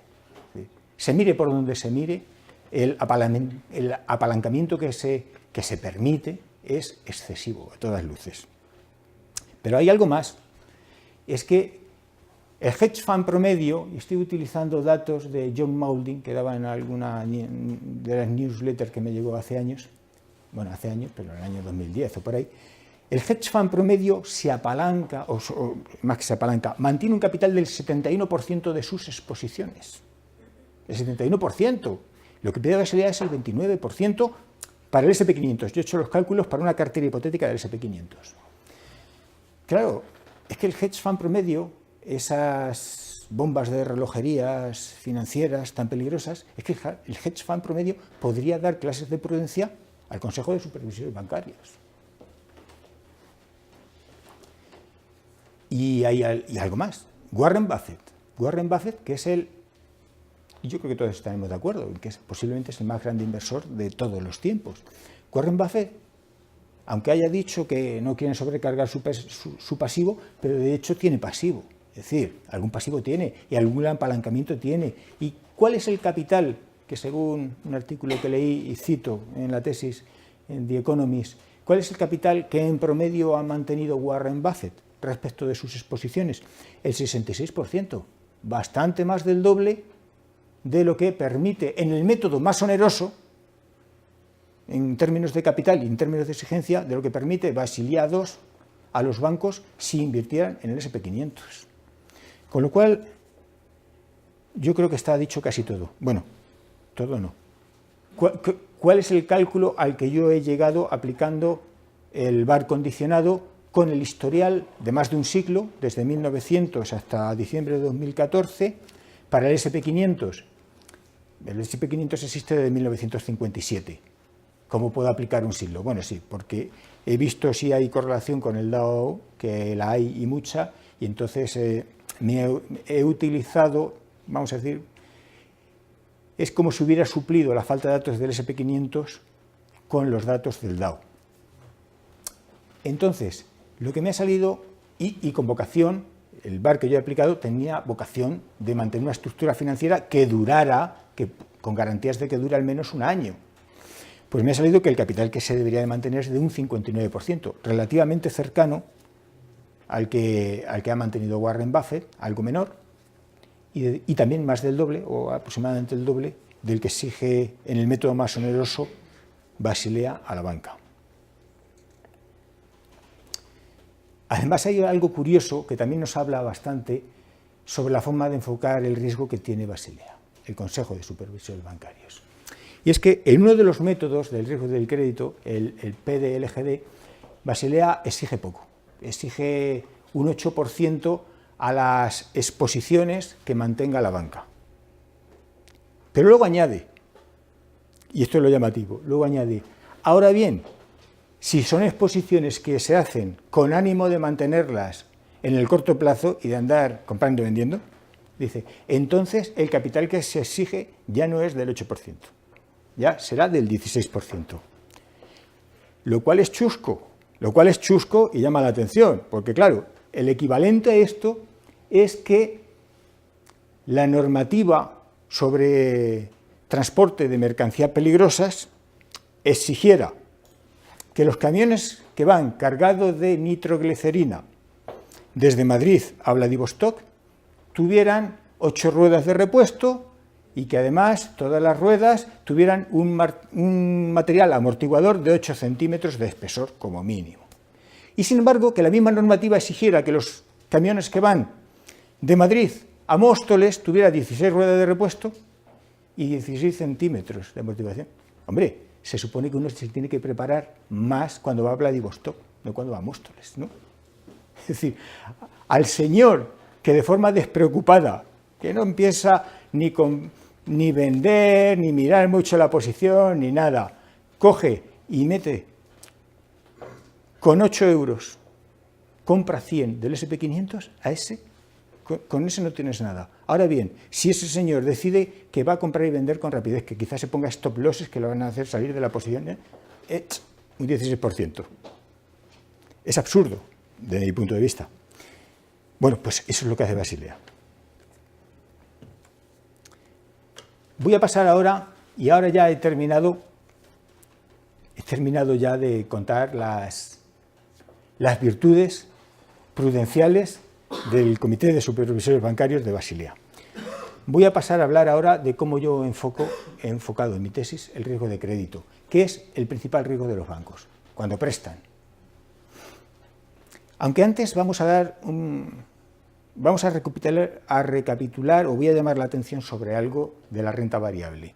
[SPEAKER 2] Se mire por donde se mire, el apalancamiento que se permite es excesivo, a todas luces. Pero hay algo más, es que el hedge fund promedio, y estoy utilizando datos de John Mauldin, que daba en alguna de las newsletters que me llegó hace años, pero en el año 2010 o por ahí, el hedge fund promedio se apalanca, o más que se apalanca, mantiene un capital del 71% de sus exposiciones. El 71%. Lo que pide Basilea es el 29% para el S&P 500. Yo he hecho los cálculos para una cartera hipotética del S&P 500. Claro, es que el hedge fund promedio, esas bombas de relojerías financieras tan peligrosas, es que el hedge fund promedio podría dar clases de prudencia al Consejo de Supervisores Bancarios. Y hay algo más. Warren Buffett, que es yo creo que todos estaremos de acuerdo, que posiblemente es el más grande inversor de todos los tiempos. Warren Buffett, aunque haya dicho que no quieren sobrecargar su pasivo, pero de hecho tiene pasivo. Es decir, algún pasivo tiene y algún apalancamiento tiene. ¿Y cuál es el capital que, según un artículo que leí y cito en la tesis en The Economist, cuál es el capital que en promedio ha mantenido Warren Buffett respecto de sus exposiciones? El 66%, bastante más del doble de lo que permite en el método más oneroso, en términos de capital y en términos de exigencia, de lo que permite Basilea II a los bancos si invirtieran en el S&P 500. Con lo cual, yo creo que está dicho casi todo. Bueno, todo no. ¿Cuál es el cálculo al que yo he llegado aplicando el VaR condicionado con el historial de más de un siglo, desde 1900 hasta diciembre de 2014, para el S&P 500? El S&P 500 existe desde 1957. ¿Cómo puedo aplicar un siglo? Bueno, sí, porque he visto si hay correlación con el Dow, que la hay y mucha, y entonces he utilizado, vamos a decir, es como si hubiera suplido la falta de datos del S&P 500 con los datos del Dow. Entonces, lo que me ha salido, y con vocación, el VaR que yo he aplicado tenía vocación de mantener una estructura financiera que durara, con garantías de que dure al menos un año. Pues me ha salido que el capital que se debería de mantener es de un 59%, relativamente cercano al que ha mantenido Warren Buffett, algo menor, y también más del doble, o aproximadamente el doble, del que exige en el método más oneroso Basilea a la banca. Además hay algo curioso que también nos habla bastante sobre la forma de enfocar el riesgo que tiene Basilea, el Consejo de Supervisores Bancarios. Y es que en uno de los métodos del riesgo del crédito, el PDLGD, Basilea exige poco, exige un 8% a las exposiciones que mantenga la banca. Pero luego añade, y esto es lo llamativo, luego añade, ahora bien, si son exposiciones que se hacen con ánimo de mantenerlas en el corto plazo y de andar comprando y vendiendo, dice, entonces el capital que se exige ya no es del 8%, ya será del 16%. Lo cual es chusco y llama la atención, porque claro, el equivalente a esto es que la normativa sobre transporte de mercancías peligrosas exigiera que los camiones que van cargados de nitroglicerina desde Madrid a Vladivostok tuvieran 8 ruedas de repuesto y que además todas las ruedas tuvieran un material amortiguador de 8 centímetros de espesor como mínimo. Y sin embargo, que la misma normativa exigiera que los camiones que van de Madrid a Móstoles tuvieran 16 ruedas de repuesto y 16 centímetros de amortiguación. Hombre, se supone que uno se tiene que preparar más cuando va a Vladivostok, no cuando va a Móstoles, ¿no? Es decir, al señor que de forma despreocupada, que no empieza ni vender, ni mirar mucho la posición, ni nada, coge y mete con 8 euros, compra 100 del SP500, a ese, con ese no tienes nada. Ahora bien, si ese señor decide que va a comprar y vender con rapidez, que quizás se ponga stop losses que lo van a hacer salir de la posición, un 16%. Es absurdo, desde mi punto de vista. Bueno, pues eso es lo que hace Basilea. Voy a pasar ahora, y ahora ya he terminado ya de contar las virtudes prudenciales del Comité de Supervisores Bancarios de Basilea. Voy a pasar a hablar ahora de cómo yo he enfocado en mi tesis el riesgo de crédito, que es el principal riesgo de los bancos, cuando prestan. Aunque antes vamos a recapitular o voy a llamar la atención sobre algo de la renta variable.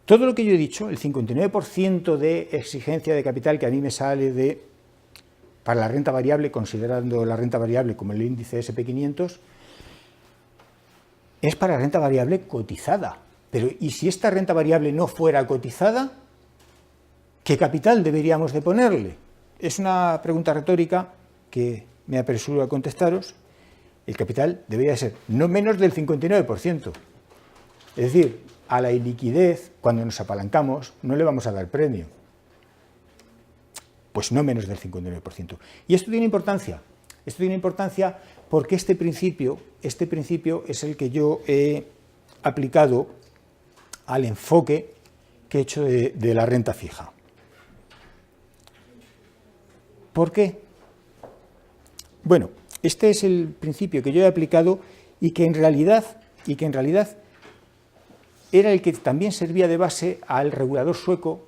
[SPEAKER 2] Todo lo que yo he dicho, el 59% de exigencia de capital que a mí me sale para la renta variable, considerando la renta variable como el índice SP500, es para renta variable cotizada. Pero ¿y si esta renta variable no fuera cotizada? ¿Qué capital deberíamos de ponerle? Es una pregunta retórica que me apresuro a contestaros. El capital debería ser no menos del 59%. Es decir, a la iliquidez, cuando nos apalancamos, no le vamos a dar premio. Pues no menos del 59%. Y esto tiene importancia. Esto tiene importancia porque este principio es el que yo he aplicado al enfoque que he hecho de la renta fija. ¿Por qué? Bueno, este es el principio que yo he aplicado y que en realidad era el que también servía de base al regulador sueco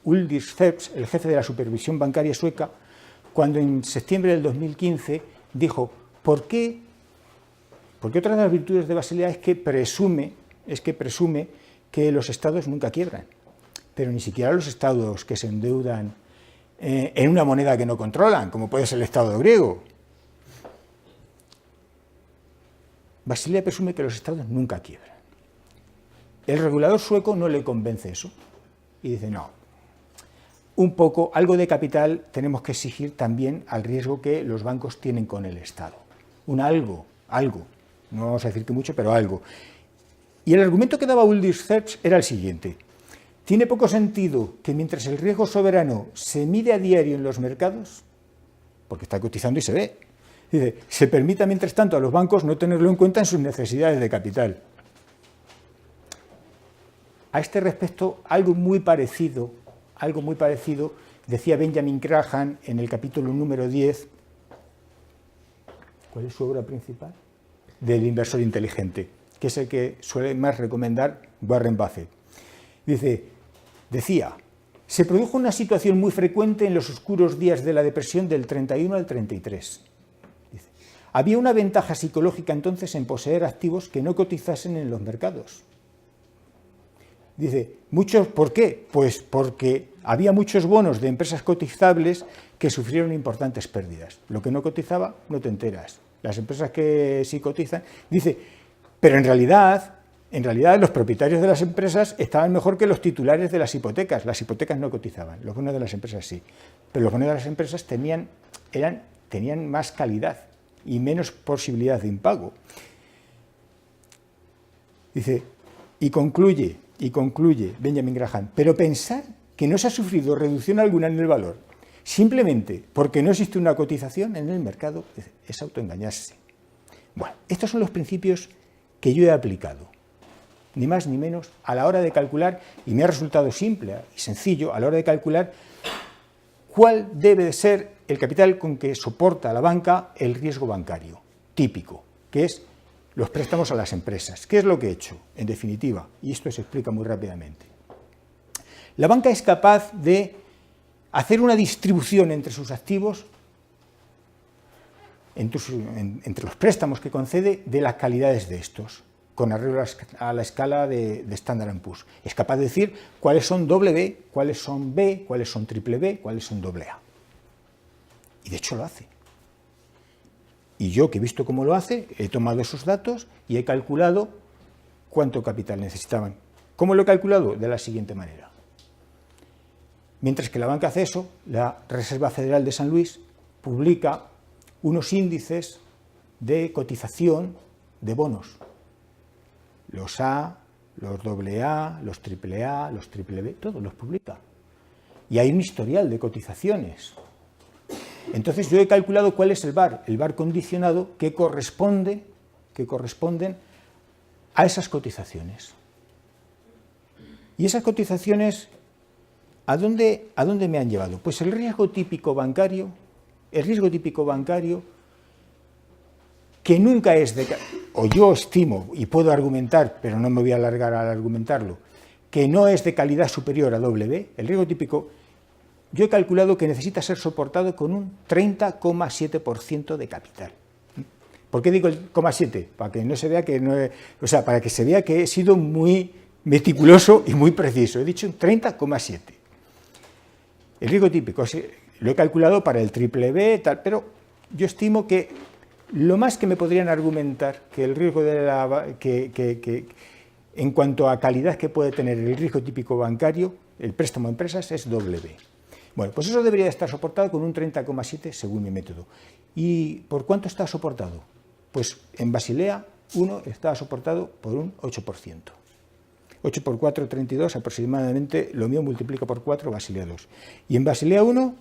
[SPEAKER 2] Ulrich Phelps, el jefe de la supervisión bancaria sueca, cuando en septiembre del 2015 dijo, ¿por qué? Porque otra de las virtudes de Basilea es que presume que los estados nunca quiebran, pero ni siquiera los estados que se endeudan en una moneda que no controlan, como puede ser el estado griego. Basilea presume que los estados nunca quiebran. El regulador sueco no le convence eso y dice, no, algo de capital tenemos que exigir también al riesgo que los bancos tienen con el Estado. Algo, no vamos a decir que mucho, pero algo. Y el argumento que daba Ulrich Phelps era el siguiente. Tiene poco sentido que mientras el riesgo soberano se mide a diario en los mercados, porque está cotizando y se ve, dice, se permita mientras tanto a los bancos no tenerlo en cuenta en sus necesidades de capital. A este respecto, algo muy parecido decía Benjamin Graham en el capítulo número 10, ¿cuál es su obra principal? Del inversor inteligente, que es el que suele más recomendar Warren Buffett. Decía, se produjo una situación muy frecuente en los oscuros días de la depresión del 31 al 33. Había una ventaja psicológica entonces en poseer activos que no cotizasen en los mercados. Dice, ¿por qué? Pues porque había muchos bonos de empresas cotizables que sufrieron importantes pérdidas. Lo que no cotizaba, no te enteras. Las empresas que sí cotizan, dice, pero en realidad los propietarios de las empresas estaban mejor que los titulares de las hipotecas. Las hipotecas no cotizaban, los bonos de las empresas sí. Pero los bonos de las empresas tenían más calidad y menos posibilidad de impago. Dice, y concluye Benjamin Graham, pero pensar que no se ha sufrido reducción alguna en el valor, simplemente porque no existe una cotización en el mercado, es autoengañarse. Bueno, estos son los principios que yo he aplicado, ni más ni menos, a la hora de calcular, y me ha resultado simple y sencillo, a la hora de calcular cuál debe de ser el capital con que soporta la banca el riesgo bancario típico, que es los préstamos a las empresas. ¿Qué es lo que he hecho? En definitiva, y esto se explica muy rápidamente. La banca es capaz de hacer una distribución entre sus activos, entre los préstamos que concede, de las calidades de estos, con arreglo a la escala de Standard & Poor's. Es capaz de decir cuáles son doble cuáles son B, cuáles son triple B, cuáles son doble A. Y de hecho lo hace. Y yo, que he visto cómo lo hace, he tomado esos datos y he calculado cuánto capital necesitaban. ¿Cómo lo he calculado? De la siguiente manera. Mientras que la banca hace eso, la Reserva Federal de San Luis publica unos índices de cotización de bonos. Los A, los AA, los AAA, los BBB, todos los publica. Y hay un historial de cotizaciones. Entonces yo he calculado cuál es el VaR condicionado que corresponden a esas cotizaciones. Y esas cotizaciones, ¿a dónde me han llevado? Pues el riesgo típico bancario, que nunca es de, o yo estimo, y puedo argumentar, pero no me voy a alargar al argumentarlo, que no es de calidad superior a B, el riesgo típico, yo he calculado que necesita ser soportado con un 30,7% de capital. ¿Por qué digo el 0,7? Para que no se vea que no he, o sea, para que se vea que he sido muy meticuloso y muy preciso. He dicho un 30,7. El riesgo típico lo he calculado para el triple B, tal, pero yo estimo que lo más que me podrían argumentar que el riesgo de en cuanto a calidad que puede tener el riesgo típico bancario, el préstamo a empresas, es doble B. Bueno, pues eso debería estar soportado con un 30,7 según mi método. ¿Y por cuánto está soportado? Pues en Basilea 1 está soportado por un 8%. 8 por 4, 32, aproximadamente, lo mío multiplica por 4, Basilea 2. Y en Basilea 1,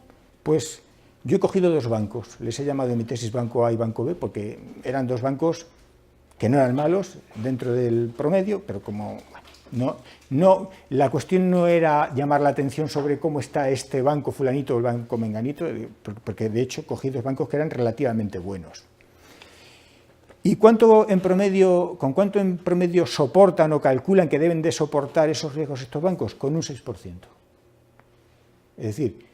[SPEAKER 2] pues yo he cogido dos bancos, les he llamado en mi tesis Banco A y Banco B, porque eran dos bancos que no eran malos dentro del promedio, pero como no, la cuestión no era llamar la atención sobre cómo está este banco fulanito o el banco menganito, porque de hecho cogí dos bancos que eran relativamente buenos. ¿Y con cuánto en promedio soportan o calculan que deben de soportar esos riesgos estos bancos? Con un 6%. Es decir,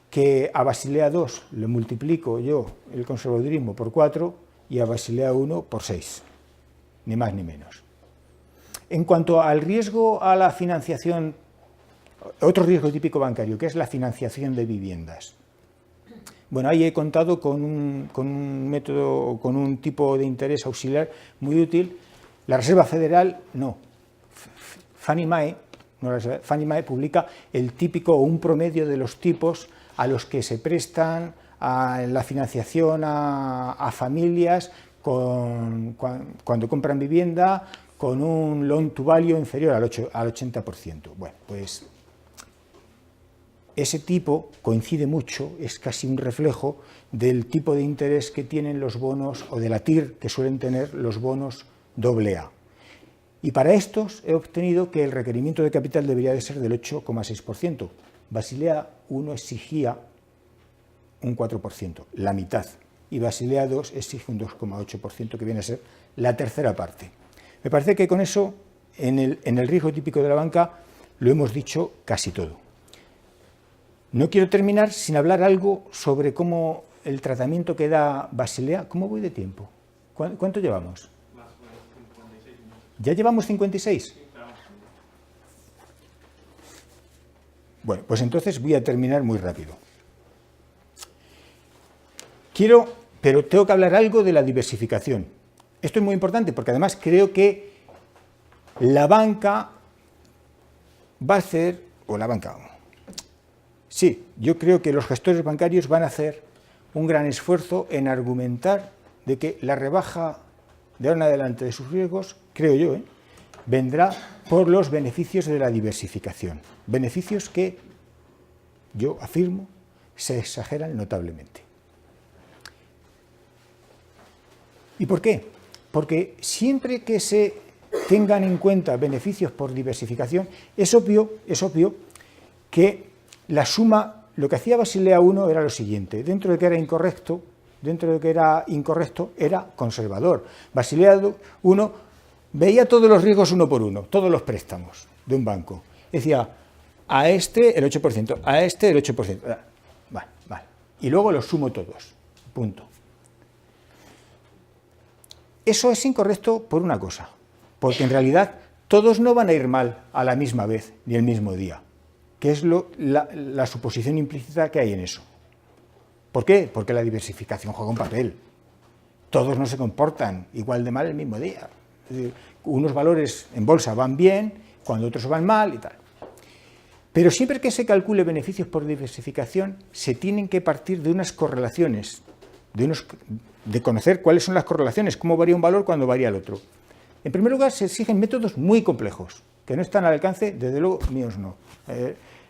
[SPEAKER 2] que a Basilea 2 le multiplico yo el conservadurismo por 4 y a Basilea 1 por 6, ni más ni menos. En cuanto al riesgo a la financiación, otro riesgo típico bancario, que es la financiación de viviendas. Bueno, ahí he contado con un método, con un tipo de interés auxiliar muy útil. La Reserva Federal no. Fannie Mae publica el típico o un promedio de los tipos a los que se prestan a la financiación a familias cuando compran vivienda con un loan to value inferior al 80%. Bueno, pues ese tipo coincide mucho, es casi un reflejo del tipo de interés que tienen los bonos, o de la TIR que suelen tener los bonos AA. Y para estos he obtenido que el requerimiento de capital debería de ser del 8,6%. Basilea 1 exigía un 4%, la mitad, y Basilea 2 exige un 2,8%, que viene a ser la tercera parte. Me parece que con eso, en el riesgo típico de la banca, lo hemos dicho casi todo. No quiero terminar sin hablar algo sobre cómo el tratamiento que da Basilea. ¿Cómo voy de tiempo? ¿Cuánto llevamos? ¿Ya llevamos 56? Bueno, pues entonces voy a terminar muy rápido. Pero tengo que hablar algo de la diversificación. Esto es muy importante porque además creo que la banca va a hacer, sí, yo creo que los gestores bancarios van a hacer un gran esfuerzo en argumentar de que la rebaja de ahora en adelante de sus riesgos, creo yo, vendrá por los beneficios de la diversificación. Beneficios que, yo afirmo, se exageran notablemente. ¿Y por qué? Porque siempre que se tengan en cuenta beneficios por diversificación, es obvio que la suma, lo que hacía Basilea I era lo siguiente: dentro de que era incorrecto, era conservador. Basilea I veía todos los riesgos uno por uno, todos los préstamos de un banco. Decía, a este el 8%, a este el 8%. Vale. Y luego los sumo todos. Punto. Eso es incorrecto por una cosa, porque en realidad todos no van a ir mal a la misma vez ni el mismo día, que es la suposición implícita que hay en eso. ¿Por qué? Porque la diversificación juega un papel. Todos no se comportan igual de mal el mismo día. Es decir, unos valores en bolsa van bien, cuando otros van mal y tal. Pero siempre que se calcule beneficios por diversificación, se tienen que partir de unas correlaciones, de conocer cuáles son las correlaciones, cómo varía un valor cuando varía el otro. En primer lugar, se exigen métodos muy complejos, que no están al alcance, desde luego, míos no,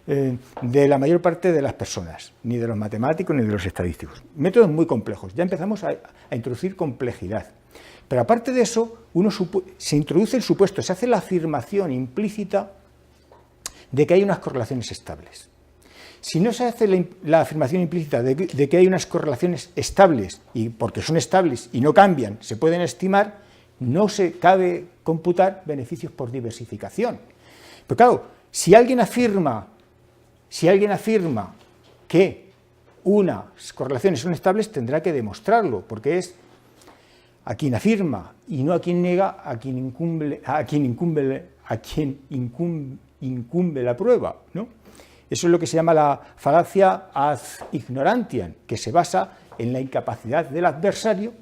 [SPEAKER 2] de la mayor parte de las personas, ni de los matemáticos ni de los estadísticos. Métodos muy complejos, ya empezamos a introducir complejidad. Pero aparte de eso, se introduce el supuesto, se hace la afirmación implícita de que hay unas correlaciones estables. Si no se hace la afirmación implícita de que hay unas correlaciones estables, y porque son estables y no cambian, se pueden estimar, no se cabe computar beneficios por diversificación. Pero claro, si alguien afirma que unas correlaciones son estables, tendrá que demostrarlo, porque es a quien afirma y no a quien niega, a quien incumbe la prueba, ¿no? Eso es lo que se llama la falacia ad ignorantiam, que se basa en la incapacidad del adversario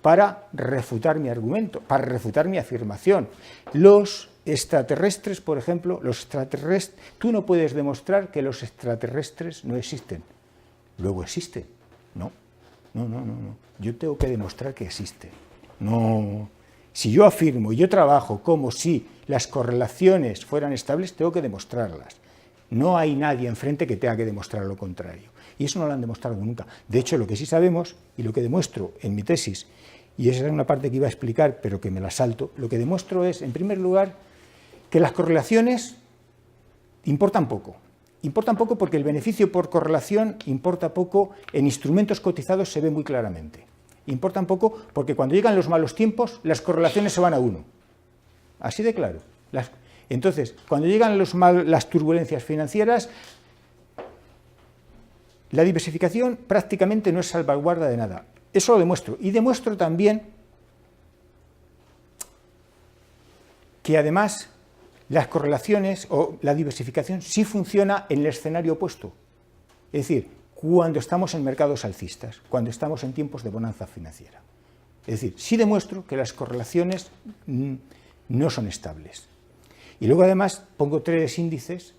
[SPEAKER 2] para refutar mi argumento, para refutar mi afirmación. Los extraterrestres, por ejemplo, tú no puedes demostrar que los extraterrestres no existen. Luego existen. No. Yo tengo que demostrar que existen. No. Si yo afirmo y yo trabajo como si las correlaciones fueran estables, tengo que demostrarlas. No hay nadie enfrente que tenga que demostrar lo contrario. Y eso no lo han demostrado nunca. De hecho, lo que sí sabemos, y lo que demuestro en mi tesis, y esa es una parte que iba a explicar, pero que me la salto, lo que demuestro es, en primer lugar, que las correlaciones importan poco. Importan poco porque el beneficio por correlación importa poco, en instrumentos cotizados se ve muy claramente. Importan poco porque cuando llegan los malos tiempos, las correlaciones se van a 1. Así de claro. Entonces, cuando llegan las turbulencias financieras, la diversificación prácticamente no es salvaguarda de nada. Eso lo demuestro. Y demuestro también que además las correlaciones o la diversificación sí funciona en el escenario opuesto. Es decir, cuando estamos en mercados alcistas, cuando estamos en tiempos de bonanza financiera. Es decir, sí demuestro que las correlaciones no son estables. Y luego además pongo tres índices,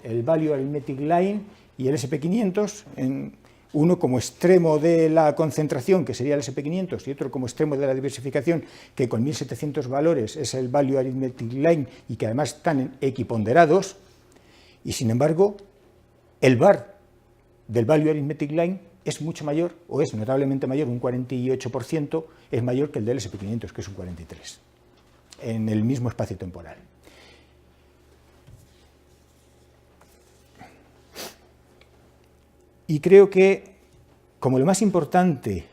[SPEAKER 2] el Value Arithmetic Line y el SP500, uno como extremo de la concentración, que sería el SP500, y otro como extremo de la diversificación, que con 1.700 valores es el Value Arithmetic Line y que además están equiponderados, y sin embargo el VAR del Value Arithmetic Line es mucho mayor, o es notablemente mayor, un 48%, es mayor que el del SP500, que es un 43%, en el mismo espacio temporal. Y creo que, como lo más importante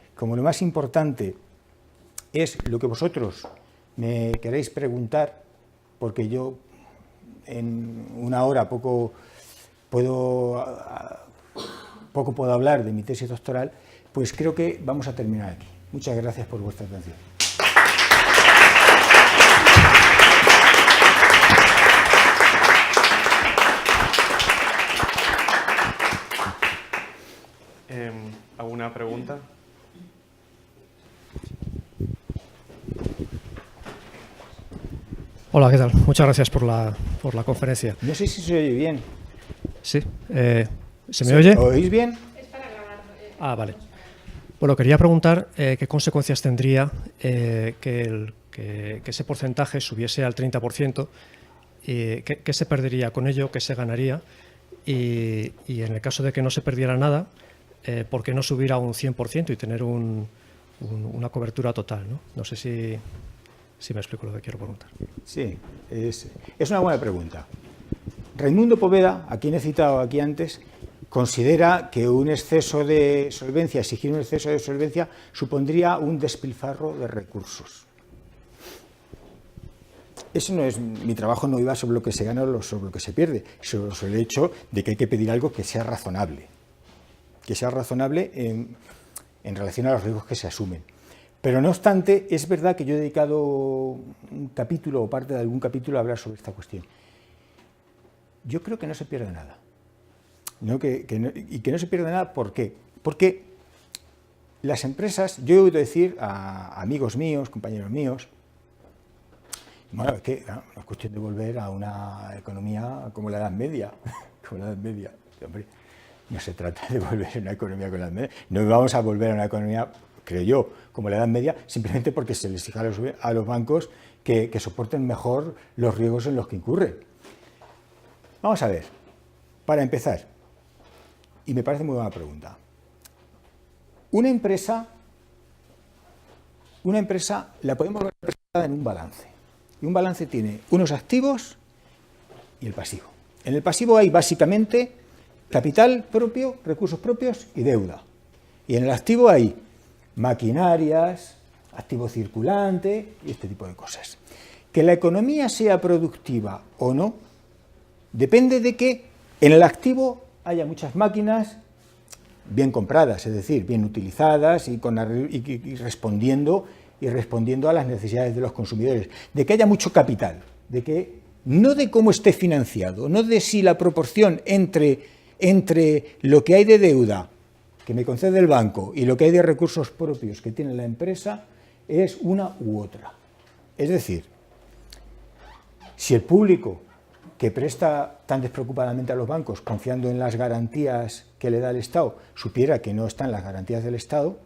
[SPEAKER 2] es lo que vosotros me queréis preguntar, porque yo en una hora poco puedo hablar de mi tesis doctoral, pues creo que vamos a terminar aquí. Muchas gracias por vuestra atención.
[SPEAKER 3] ¿Alguna pregunta?
[SPEAKER 4] Hola, ¿qué tal? Muchas gracias por la conferencia.
[SPEAKER 2] No sé si se oye bien.
[SPEAKER 4] Sí. ¿Se me oye?
[SPEAKER 2] ¿Oís bien?
[SPEAKER 5] Es para grabar.
[SPEAKER 4] Vale. Bueno, quería preguntar qué consecuencias tendría que ese porcentaje subiese al 30%, qué se perdería con ello, qué se ganaría, y en el caso de que no se perdiera nada, ¿por qué no subir a un 100% y tener un una cobertura total, ¿no? No sé si me explico lo que quiero preguntar.
[SPEAKER 2] Sí, es una buena pregunta. Raimundo Poveda, a quien he citado aquí antes, considera que un exceso de solvencia, exigir un exceso de solvencia, supondría un despilfarro de recursos. Eso no es, mi trabajo no iba sobre lo que se gana o sobre lo que se pierde, sobre el hecho de que hay que pedir algo que sea razonable en relación a los riesgos que se asumen. Pero no obstante, es verdad que yo he dedicado un capítulo o parte de algún capítulo a hablar sobre esta cuestión. Yo creo que no se pierde nada. Y que no se pierde nada, ¿por qué? Porque las empresas, yo he oído decir a amigos míos, compañeros míos, bueno, es que no es cuestión de volver a una economía como la Edad Media. Como la Edad Media. Hombre, no se trata de volver a una economía como la Edad Media. No vamos a volver a una economía, creo yo, como la Edad Media, simplemente porque se les exige a los bancos que soporten mejor los riesgos en los que incurren. Vamos a ver, para empezar, y me parece muy buena pregunta, una empresa la podemos ver representada en un balance. Y un balance tiene unos activos y el pasivo. En el pasivo hay básicamente capital propio, recursos propios y deuda. Y en el activo hay maquinarias, activo circulante y este tipo de cosas. Que la economía sea productiva o no depende de que en el activo haya muchas máquinas bien compradas, es decir, bien utilizadas y respondiendo a las necesidades de los consumidores, de que haya mucho capital, de que no de cómo esté financiado, no de si la proporción entre lo que hay de deuda que me concede el banco y lo que hay de recursos propios que tiene la empresa es una u otra. Es decir, si el público que presta tan despreocupadamente a los bancos, confiando en las garantías que le da el Estado, supiera que no están las garantías del Estado,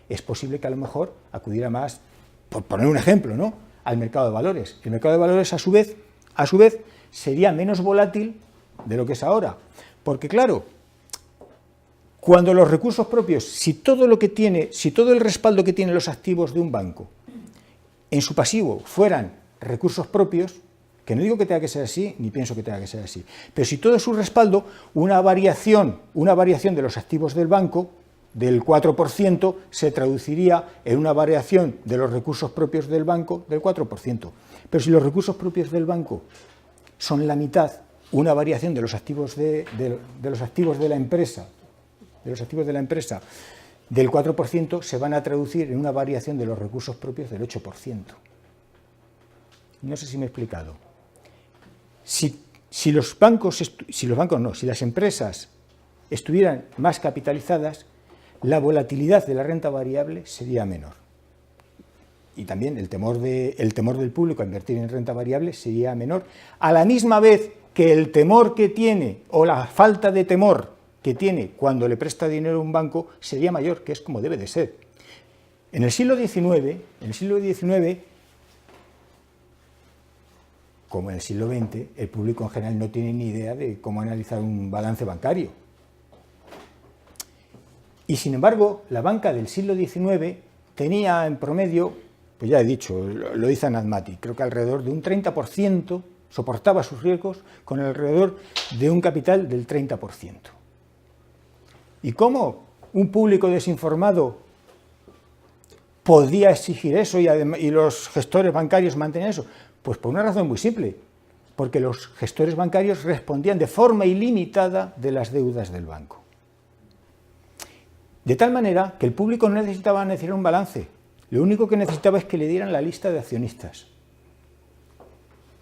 [SPEAKER 2] es posible que a lo mejor acudiera más, por poner un ejemplo, ¿no?, al mercado de valores. El mercado de valores, a su vez, sería menos volátil de lo que es ahora. Porque, claro, cuando los recursos propios, si todo el respaldo que tienen los activos de un banco en su pasivo fueran recursos propios, que no digo que tenga que ser así, ni pienso que tenga que ser así, pero si todo es su respaldo, una variación de los activos del banco del 4% se traduciría en una variación de los recursos propios del banco del 4%. Pero si los recursos propios del banco son la mitad, una variación de los activos de la empresa, del 4%, se van a traducir en una variación de los recursos propios del 8%. No sé si me he explicado. Si las empresas estuvieran más capitalizadas, la volatilidad de la renta variable sería menor. Y también el temor del público a invertir en renta variable sería menor, a la misma vez que el temor que tiene, o la falta de temor que tiene cuando le presta dinero a un banco, sería mayor, que es como debe de ser. En el siglo XIX, como en el siglo XX, el público en general no tiene ni idea de cómo analizar un balance bancario. Y sin embargo, la banca del siglo XIX tenía en promedio, pues ya he dicho, lo dice Anadmati, creo que alrededor de un 30%, soportaba sus riesgos con alrededor de un capital del 30%. ¿Y cómo un público desinformado podía exigir eso y los gestores bancarios mantener eso? Pues por una razón muy simple, porque los gestores bancarios respondían de forma ilimitada de las deudas del banco. De tal manera que el público no necesitaba un balance, lo único que necesitaba es que le dieran la lista de accionistas.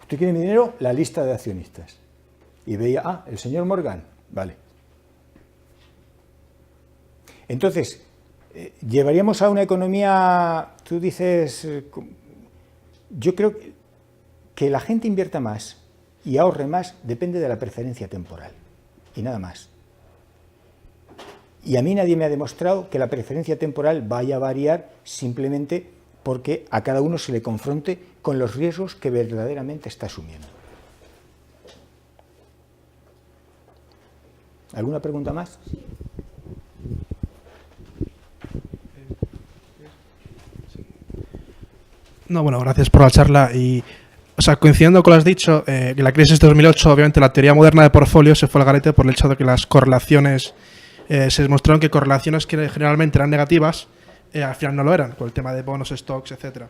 [SPEAKER 2] ¿Usted quiere mi dinero? La lista de accionistas. Y veía, el señor Morgan, vale. Entonces, llevaríamos a una economía, tú dices, yo creo que la gente invierta más y ahorre más depende de la preferencia temporal y nada más. Y a mí nadie me ha demostrado que la preferencia temporal vaya a variar simplemente porque a cada uno se le confronte con los riesgos que verdaderamente está asumiendo. ¿Alguna pregunta más?
[SPEAKER 5] No, bueno, gracias por la charla. Y, o sea, coincidiendo con lo que has dicho, que la crisis de 2008, obviamente la teoría moderna de portfolio se fue al garete por el hecho de que las correlaciones, se demostraron que correlaciones que generalmente eran negativas, al final no lo eran, con el tema de bonos, stocks, etcétera.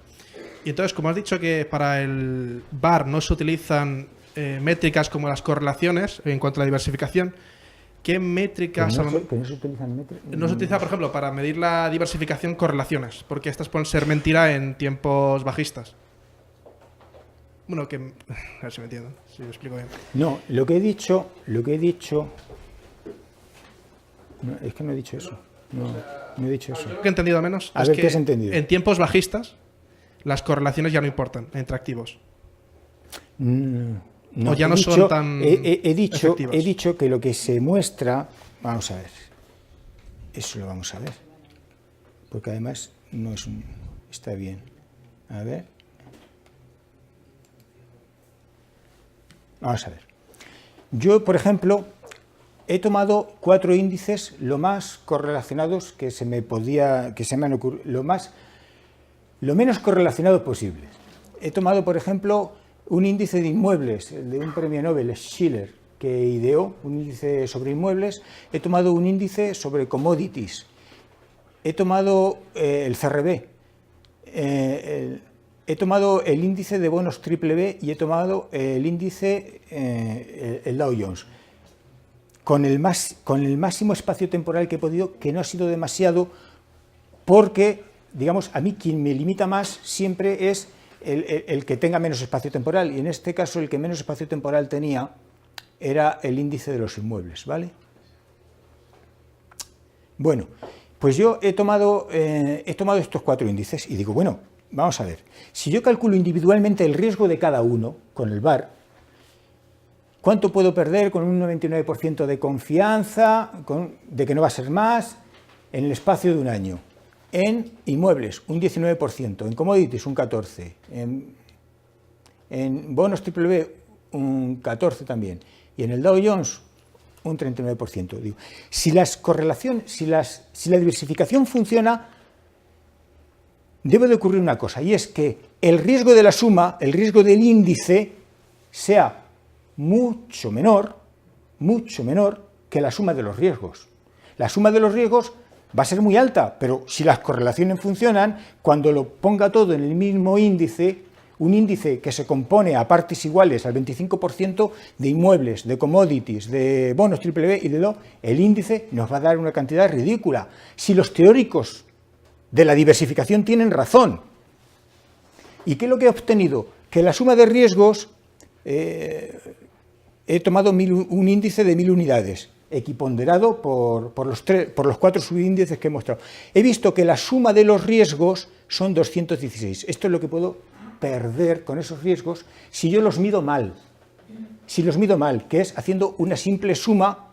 [SPEAKER 5] Y entonces, como has dicho que para el VAR no se utilizan métricas como las correlaciones en cuanto a la diversificación, ¿qué métricas?
[SPEAKER 2] Que no se utilizan métricas.
[SPEAKER 5] No se utiliza, por ejemplo, para medir la diversificación, correlaciones, porque estas pueden ser mentira en tiempos bajistas. Bueno, que... A ver si me entienden, si lo explico bien.
[SPEAKER 2] No, lo que he dicho... No, es que no he dicho eso. No he dicho eso.
[SPEAKER 5] Lo que he entendido menos
[SPEAKER 2] A
[SPEAKER 5] es
[SPEAKER 2] ver,
[SPEAKER 5] que
[SPEAKER 2] ¿qué has entendido?
[SPEAKER 5] en tiempos bajistas las correlaciones ya no importan entre activos.
[SPEAKER 2] No,
[SPEAKER 5] O ya no son tan
[SPEAKER 2] he
[SPEAKER 5] efectivas.
[SPEAKER 2] dicho que lo que se muestra... Vamos a ver. Eso lo vamos a ver. Porque además no es un... Está bien. A ver. Vamos a ver. Yo, por ejemplo, he tomado 4 índices lo más correlacionados que se me han ocurrido, lo menos correlacionados posibles. He tomado, por ejemplo, un índice de inmuebles, el de un premio Nobel, Schiller, que ideó un índice sobre inmuebles. He tomado un índice sobre commodities. He tomado el CRB. He tomado el índice de bonos BBB y he tomado el índice, el Dow Jones. Con el máximo espacio temporal que he podido, que no ha sido demasiado, porque, digamos, a mí quien me limita más siempre es el que tenga menos espacio temporal, y en este caso el que menos espacio temporal tenía era el índice de los inmuebles, ¿vale? Bueno, pues yo he tomado estos 4 índices y digo, bueno, vamos a ver, si yo calculo individualmente el riesgo de cada uno con el VAR, ¿cuánto puedo perder con un 99% de confianza, de que no va a ser más, en el espacio de un año? En inmuebles, un 19%, en commodities, un 14%, en bonos BBB, un 14% también, y en el Dow Jones, un 39%. Digo, si la diversificación funciona, debe de ocurrir una cosa, y es que el riesgo de la suma, el riesgo del índice, sea mucho menor que la suma de los riesgos. La suma de los riesgos va a ser muy alta, pero si las correlaciones funcionan, cuando lo ponga todo en el mismo índice, un índice que se compone a partes iguales al 25% de inmuebles, de commodities, de bonos BBB y de Dow, el índice nos va a dar una cantidad ridícula. Si los teóricos de la diversificación tienen razón. ¿Y qué es lo que he obtenido? Que la suma de riesgos, he tomado un índice de 1000 unidades, equiponderado por los 4 subíndices que he mostrado. He visto que la suma de los riesgos son 216. Esto es lo que puedo perder con esos riesgos si yo los mido mal. Si los mido mal, que es haciendo una simple suma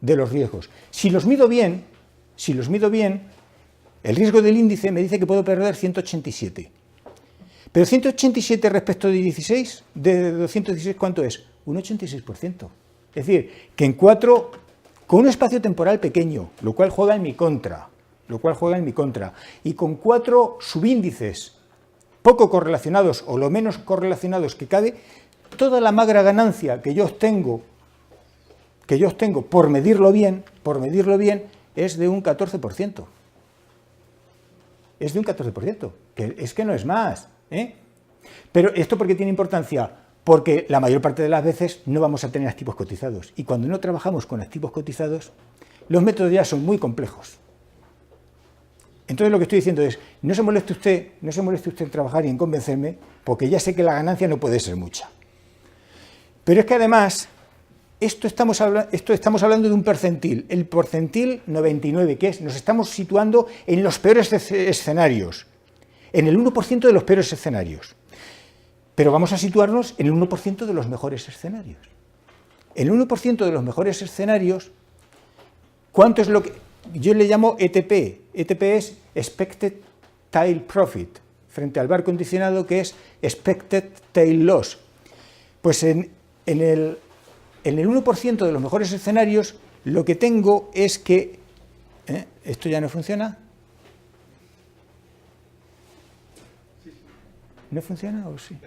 [SPEAKER 2] de los riesgos. Si los mido bien, el riesgo del índice me dice que puedo perder 187. Pero 187 respecto de 216, ¿cuánto es? Un 86%. Es decir, que en 4, con un espacio temporal pequeño, lo cual juega en mi contra, y con 4 subíndices poco correlacionados o lo menos correlacionados que cabe, toda la magra ganancia que yo obtengo por medirlo bien, es de un 14%. Es de un 14%, que es que no es más, ¿eh? Pero ¿esto por qué tiene importancia? Porque la mayor parte de las veces no vamos a tener activos cotizados. Y cuando no trabajamos con activos cotizados, los métodos ya son muy complejos. Entonces lo que estoy diciendo es, no se moleste usted en trabajar y en convencerme, porque ya sé que la ganancia no puede ser mucha. Pero es que además, estamos hablando de un percentil, el percentil 99, que es, nos estamos situando en los peores escenarios, en el 1% de los peores escenarios. Pero vamos a situarnos en el 1% de los mejores escenarios. El 1% de los mejores escenarios, ¿cuánto es lo que yo le llamo ETP? ETP es Expected Tail Profit, frente al VAR condicionado que es Expected Tail Loss. Pues en el 1% de los mejores escenarios, lo que tengo es que... ¿Esto ya no funciona? ¿No funciona o sí?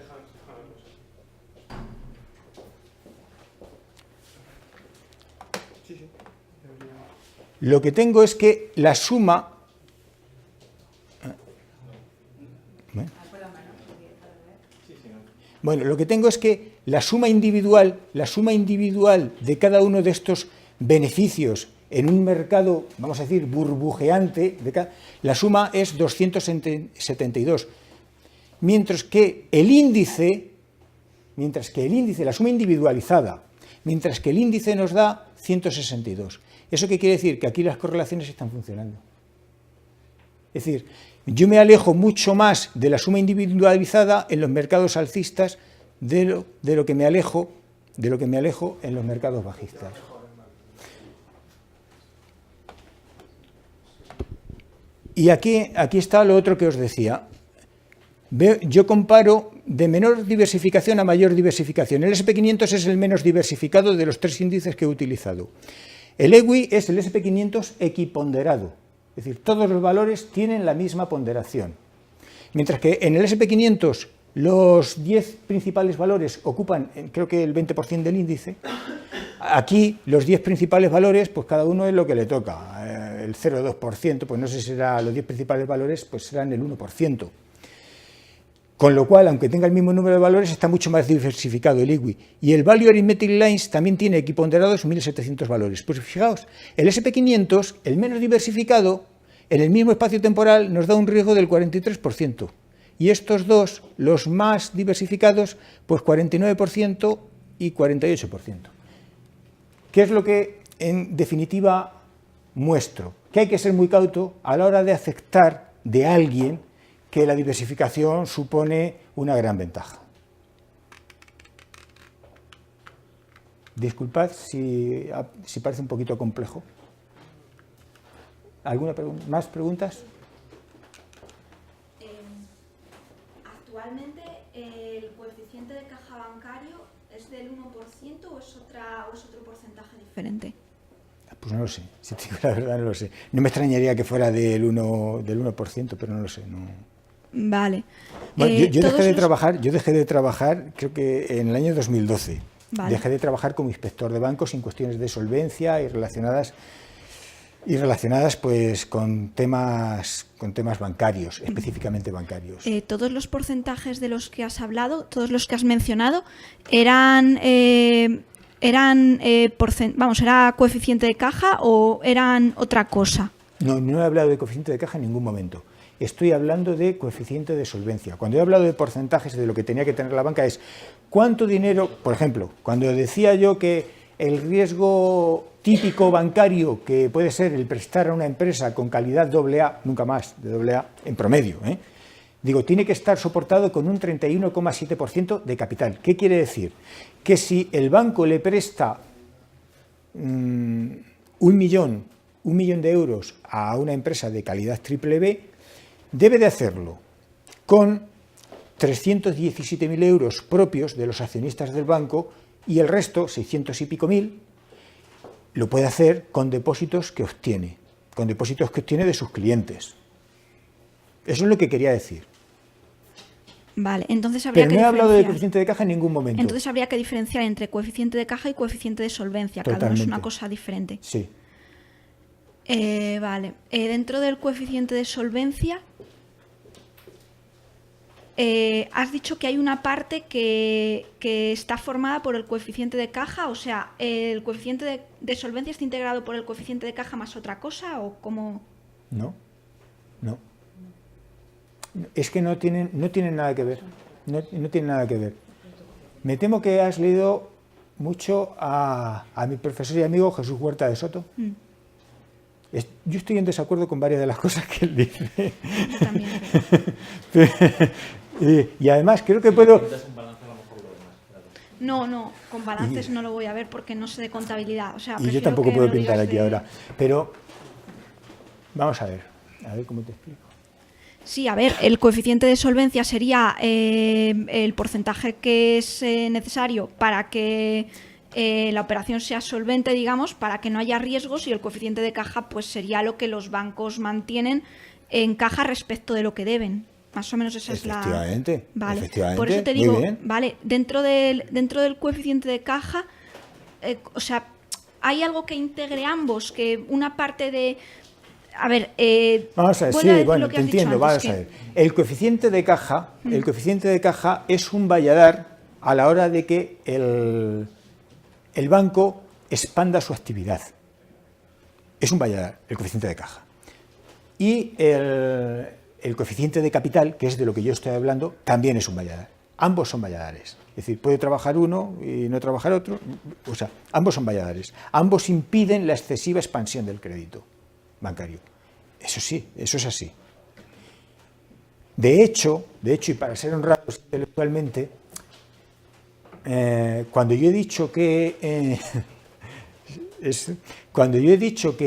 [SPEAKER 2] Lo que tengo es que la suma... Bueno, lo que tengo es que la suma individual de cada uno de estos beneficios en un mercado, vamos a decir, burbujeante, la suma es 272. Mientras que el índice, la suma individualizada, mientras que el índice nos da 162. ¿Eso qué quiere decir? Que aquí las correlaciones están funcionando. Es decir, yo me alejo mucho más de la suma individualizada en los mercados alcistas de lo que me alejo en los mercados bajistas. Y aquí está lo otro que os decía. Yo comparo de menor diversificación a mayor diversificación. El SP500 es el menos diversificado de los 3 índices que he utilizado. El EWI es el SP500 equiponderado, es decir, todos los valores tienen la misma ponderación. Mientras que en el SP500 los 10 principales valores ocupan, creo que el 20% del índice, aquí los 10 principales valores, pues cada uno es lo que le toca. El 0,2%, pues no sé si será los 10 principales valores, pues serán el 1%. Con lo cual, aunque tenga el mismo número de valores, está mucho más diversificado el IWI. Y el Value Arithmetic Lines también tiene equiponderados 1.700 valores. Pues fijaos, el SP500, el menos diversificado, en el mismo espacio temporal nos da un riesgo del 43%. Y estos dos, los más diversificados, pues 49% y 48%. ¿Qué es lo que, en definitiva, muestro? Que hay que ser muy cauto a la hora de aceptar de alguien que la diversificación supone una gran ventaja. Disculpad si parece un poquito complejo. ¿Alguna pregunta? ¿Más preguntas?
[SPEAKER 6] Actualmente, ¿el coeficiente de caja bancario es del 1% o es otro porcentaje diferente?
[SPEAKER 2] Pues no lo sé, si te digo la verdad no lo sé. No me extrañaría que fuera del 1%, pero no lo sé. No.
[SPEAKER 6] Vale.
[SPEAKER 2] Bueno, yo dejé de trabajar, creo que en el año 2012. Vale. Dejé de trabajar como inspector de bancos en cuestiones de solvencia y relacionadas pues con temas bancarios, específicamente bancarios.
[SPEAKER 6] ¿Todos los porcentajes de los que has hablado, todos los que has mencionado, ¿era coeficiente de caja o eran otra cosa?
[SPEAKER 2] No he hablado de coeficiente de caja en ningún momento. Estoy hablando de coeficiente de solvencia. Cuando he hablado de porcentajes de lo que tenía que tener la banca es cuánto dinero, por ejemplo, cuando decía yo que el riesgo típico bancario que puede ser el prestar a una empresa con calidad AA, nunca más de AA, en promedio, digo, tiene que estar soportado con un 31,7% de capital. ¿Qué quiere decir? Que si el banco le presta un millón de euros a una empresa de calidad BBB, debe de hacerlo con 317.000 euros propios de los accionistas del banco y el resto, 600 y pico mil, lo puede hacer con depósitos que obtiene de sus clientes. Eso es lo que quería decir.
[SPEAKER 6] Vale, entonces habría
[SPEAKER 2] Pero no he hablado de coeficiente de caja en ningún momento.
[SPEAKER 6] Entonces habría que diferenciar entre coeficiente de caja y coeficiente de solvencia.
[SPEAKER 2] Totalmente.
[SPEAKER 6] Cada uno es una cosa diferente.
[SPEAKER 2] Sí.
[SPEAKER 6] Vale. Dentro del coeficiente de solvencia, has dicho que hay una parte que está formada por el coeficiente de caja, o sea, ¿el coeficiente de solvencia está integrado por el coeficiente de caja más otra cosa o cómo? No.
[SPEAKER 2] Es que no tienen nada que ver. No tienen nada que ver. Me temo que has leído mucho a mi profesor y amigo Jesús Huerta de Soto. Yo estoy en desacuerdo con varias de las cosas que él dice.
[SPEAKER 6] Yo también.
[SPEAKER 2] Y además creo que puedo...
[SPEAKER 6] No, con balances no lo voy a ver porque no sé de contabilidad. O sea,
[SPEAKER 2] y yo tampoco puedo pintar aquí ahora. Pero vamos a ver cómo te explico.
[SPEAKER 6] Sí, a ver, el coeficiente de solvencia sería el porcentaje que es necesario para que la operación sea solvente, digamos, para que no haya riesgos, y el coeficiente de caja pues sería lo que los bancos mantienen en caja respecto de lo que deben. Más o menos esa es la...
[SPEAKER 2] Efectivamente,
[SPEAKER 6] Vale.
[SPEAKER 2] efectivamente,
[SPEAKER 6] Por eso te
[SPEAKER 2] muy
[SPEAKER 6] digo,
[SPEAKER 2] bien.
[SPEAKER 6] vale, dentro del coeficiente de caja, o sea, ¿hay algo que integre ambos? Que una parte de... A ver,
[SPEAKER 2] Vamos a ver,
[SPEAKER 6] vuelvo
[SPEAKER 2] sí,
[SPEAKER 6] decir
[SPEAKER 2] bueno,
[SPEAKER 6] lo que
[SPEAKER 2] te
[SPEAKER 6] has dicho
[SPEAKER 2] entiendo,
[SPEAKER 6] antes,
[SPEAKER 2] vamos a ver. El coeficiente de caja es un valladar a la hora de que el banco expanda su actividad. Es un valladar, el coeficiente de caja. Y el coeficiente de capital, que es de lo que yo estoy hablando, también es un valladar. Ambos son valladares. Es decir, puede trabajar uno y no trabajar otro. O sea, ambos son valladares. Ambos impiden la excesiva expansión del crédito bancario. Eso sí, eso es así. De hecho, y para ser honrados intelectualmente, cuando yo he dicho que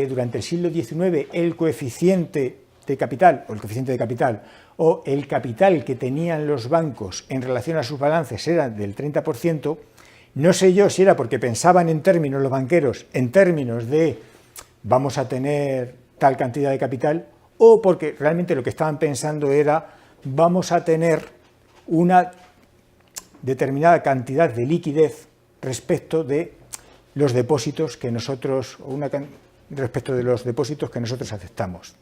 [SPEAKER 2] durante el siglo XIX el coeficiente de capital o el capital que tenían los bancos en relación a sus balances era del 30%, no sé yo si era porque pensaban en términos, los banqueros, en términos de vamos a tener tal cantidad de capital, o porque realmente lo que estaban pensando era vamos a tener una determinada cantidad de liquidez respecto de los depósitos que nosotros, respecto de los depósitos que nosotros aceptamos.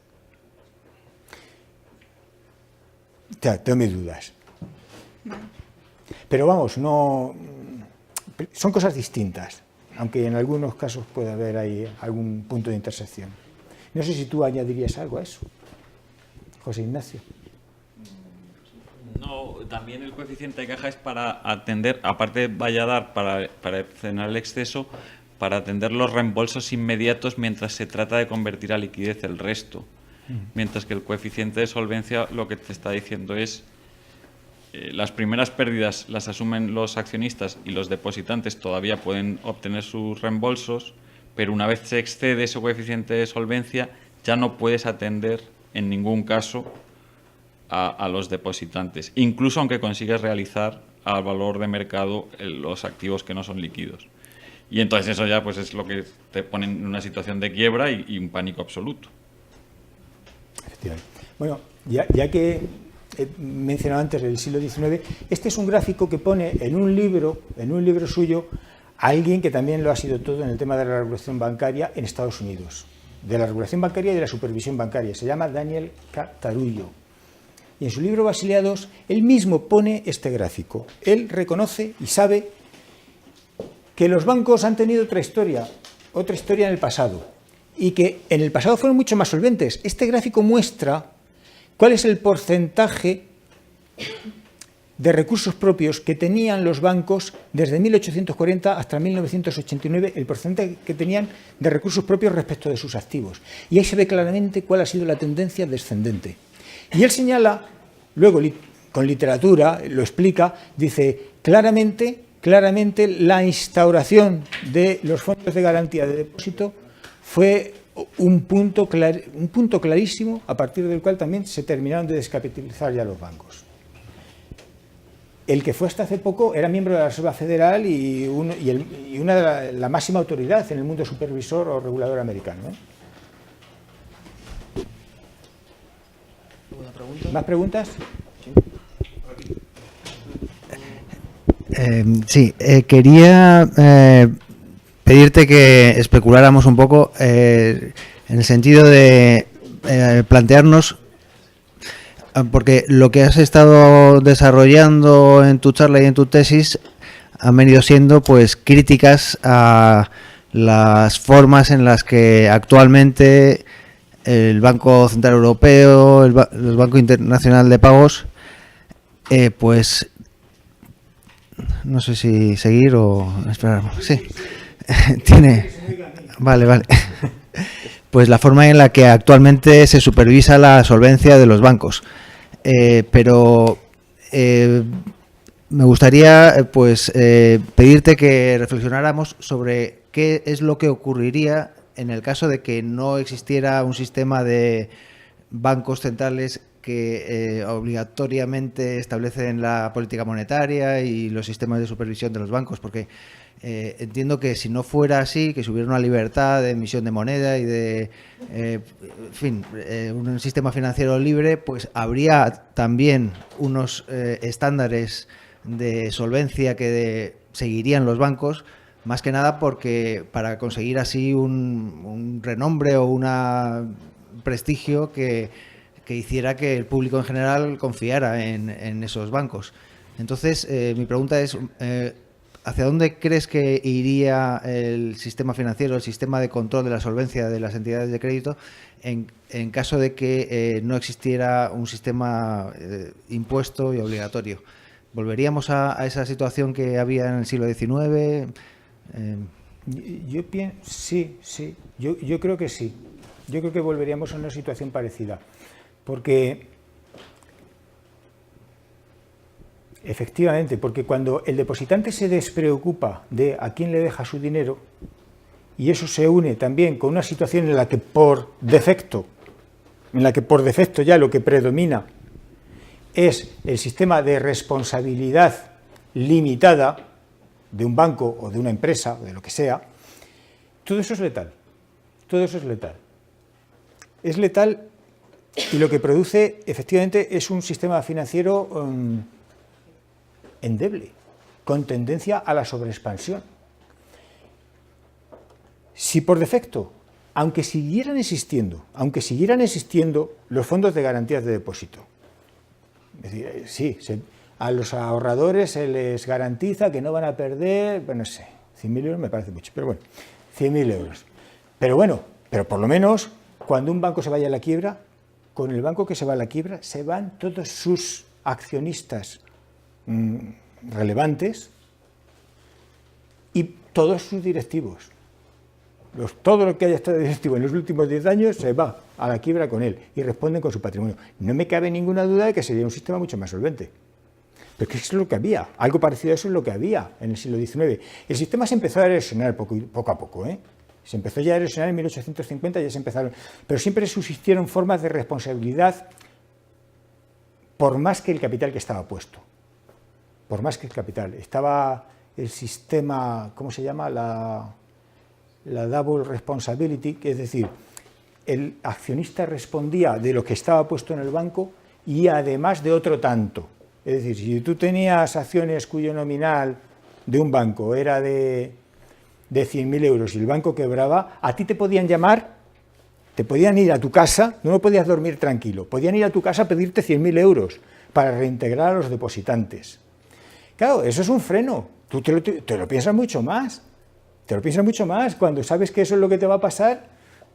[SPEAKER 2] Tengo mis dudas. Pero vamos, no son cosas distintas, aunque en algunos casos puede haber ahí algún punto de intersección. No sé si tú añadirías algo a eso, José Ignacio.
[SPEAKER 1] No, también el coeficiente de caja es para atender, aparte de valladar, para frenar el exceso, para atender los reembolsos inmediatos mientras se trata de convertir a liquidez el resto. Mientras que el coeficiente de solvencia lo que te está diciendo es las primeras pérdidas las asumen los accionistas y los depositantes todavía pueden obtener sus reembolsos, pero una vez se excede ese coeficiente de solvencia ya no puedes atender en ningún caso a los depositantes, incluso aunque consigas realizar al valor de mercado los activos que no son líquidos. Y entonces eso ya pues es lo que te pone en una situación de quiebra y un pánico absoluto.
[SPEAKER 2] Efectivamente. Bueno, ya que he mencionado antes el siglo XIX, este es un gráfico que pone en un libro suyo a alguien que también lo ha sido todo en el tema de la regulación bancaria en Estados Unidos, de la regulación bancaria y de la supervisión bancaria. Se llama Daniel K. Tarullo. Y en su libro Basilea II, él mismo pone este gráfico. Él reconoce y sabe que los bancos han tenido otra historia en el pasado, y que en el pasado fueron mucho más solventes. Este gráfico muestra cuál es el porcentaje de recursos propios que tenían los bancos desde 1840 hasta 1989, el porcentaje que tenían de recursos propios respecto de sus activos. Y ahí se ve claramente cuál ha sido la tendencia descendente. Y él señala, luego con literatura, lo explica, dice claramente la instauración de los fondos de garantía de depósito fue un punto clarísimo a partir del cual también se terminaron de descapitalizar ya los bancos. El que fue hasta hace poco era miembro de la Reserva Federal y una de la máxima autoridad en el mundo supervisor o regulador americano, ¿eh? ¿Más preguntas?
[SPEAKER 7] Sí, quería pedirte que especuláramos un poco en el sentido de plantearnos, porque lo que has estado desarrollando en tu charla y en tu tesis han venido siendo pues críticas a las formas en las que actualmente el Banco Central Europeo, el Banco Internacional de Pagos, pues no sé si seguir o esperar. Sí, vale. Pues la forma en la que actualmente se supervisa la solvencia de los bancos. Pero me gustaría pedirte que reflexionáramos sobre qué es lo que ocurriría en el caso de que no existiera un sistema de bancos centrales que obligatoriamente establecen la política monetaria y los sistemas de supervisión de los bancos, porque Entiendo que si no fuera así, que si hubiera una libertad de emisión de moneda y de, en fin, un sistema financiero libre, pues habría también unos estándares de solvencia que seguirían los bancos, más que nada porque para conseguir así un renombre o un prestigio que hiciera que el público en general confiara en esos bancos. Entonces, mi pregunta es, ¿hacia dónde crees que iría el sistema financiero, el sistema de control de la solvencia de las entidades de crédito en caso de que no existiera un sistema impuesto y obligatorio? ¿Volveríamos a esa situación que había en el siglo XIX?
[SPEAKER 2] Yo pienso, sí. Yo creo que sí. Yo creo que volveríamos a una situación parecida. Porque efectivamente, porque cuando el depositante se despreocupa de a quién le deja su dinero, y eso se une también con una situación en la que por defecto ya lo que predomina es el sistema de responsabilidad limitada de un banco o de una empresa, o de lo que sea, todo eso es letal. Todo eso es letal. Es letal y lo que produce efectivamente es un sistema financiero endeble, con tendencia a la sobreexpansión. Si por defecto, aunque siguieran existiendo los fondos de garantías de depósito, es decir, sí, a los ahorradores se les garantiza que no van a perder, bueno, no sé, 100.000 euros me parece mucho, pero bueno, 100.000 euros. Pero bueno, pero por lo menos cuando un banco se vaya a la quiebra, con el banco que se va a la quiebra se van todos sus accionistas relevantes y todos sus directivos. Todo lo que haya estado directivo en los últimos 10 años se va a la quiebra con él y responden con su patrimonio. No me cabe ninguna duda de que sería un sistema mucho más solvente. Pero que eso es lo que había, algo parecido a eso es lo que había en el siglo XIX. El sistema se empezó a erosionar poco a poco, Se empezó ya a erosionar en 1850, ya se empezaron, pero siempre subsistieron formas de responsabilidad por más que el capital que estaba puesto. Por más que el capital. Estaba el sistema, ¿cómo se llama? La double responsibility, que es decir, el accionista respondía de lo que estaba puesto en el banco y además de otro tanto. Es decir, si tú tenías acciones cuyo nominal de un banco era de 100.000 euros y el banco quebraba, a ti te podían llamar, te podían ir a tu casa, no podías dormir tranquilo, podían ir a tu casa a pedirte 100.000 euros para reintegrar a los depositantes. Claro, eso es un freno, tú te lo piensas mucho más, cuando sabes que eso es lo que te va a pasar.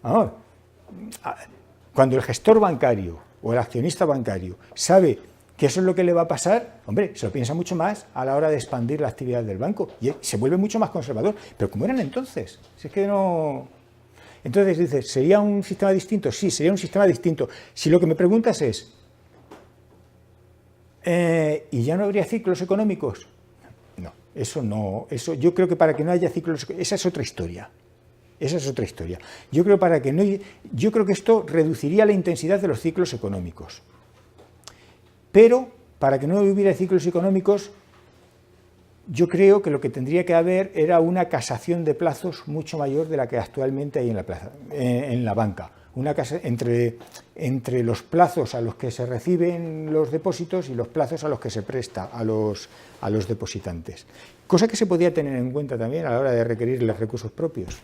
[SPEAKER 2] Vamos, cuando el gestor bancario o el accionista bancario sabe que eso es lo que le va a pasar, hombre, se lo piensa mucho más a la hora de expandir la actividad del banco y se vuelve mucho más conservador. Pero ¿cómo eran entonces? Si es que no... Entonces dices, ¿sería un sistema distinto? Sí, sería un sistema distinto. Si lo que me preguntas es, ¿y ya no habría ciclos económicos? No, eso no. Eso, yo creo que para que no haya ciclos, esa es otra historia. Yo creo que esto reduciría la intensidad de los ciclos económicos. Pero, para que no hubiera ciclos económicos, yo creo que lo que tendría que haber era una casación de plazos mucho mayor de la que actualmente hay en la banca. Una casa entre los plazos a los que se reciben los depósitos y los plazos a los que se presta a los depositantes. Cosa que se podía tener en cuenta también a la hora de requerir los recursos propios.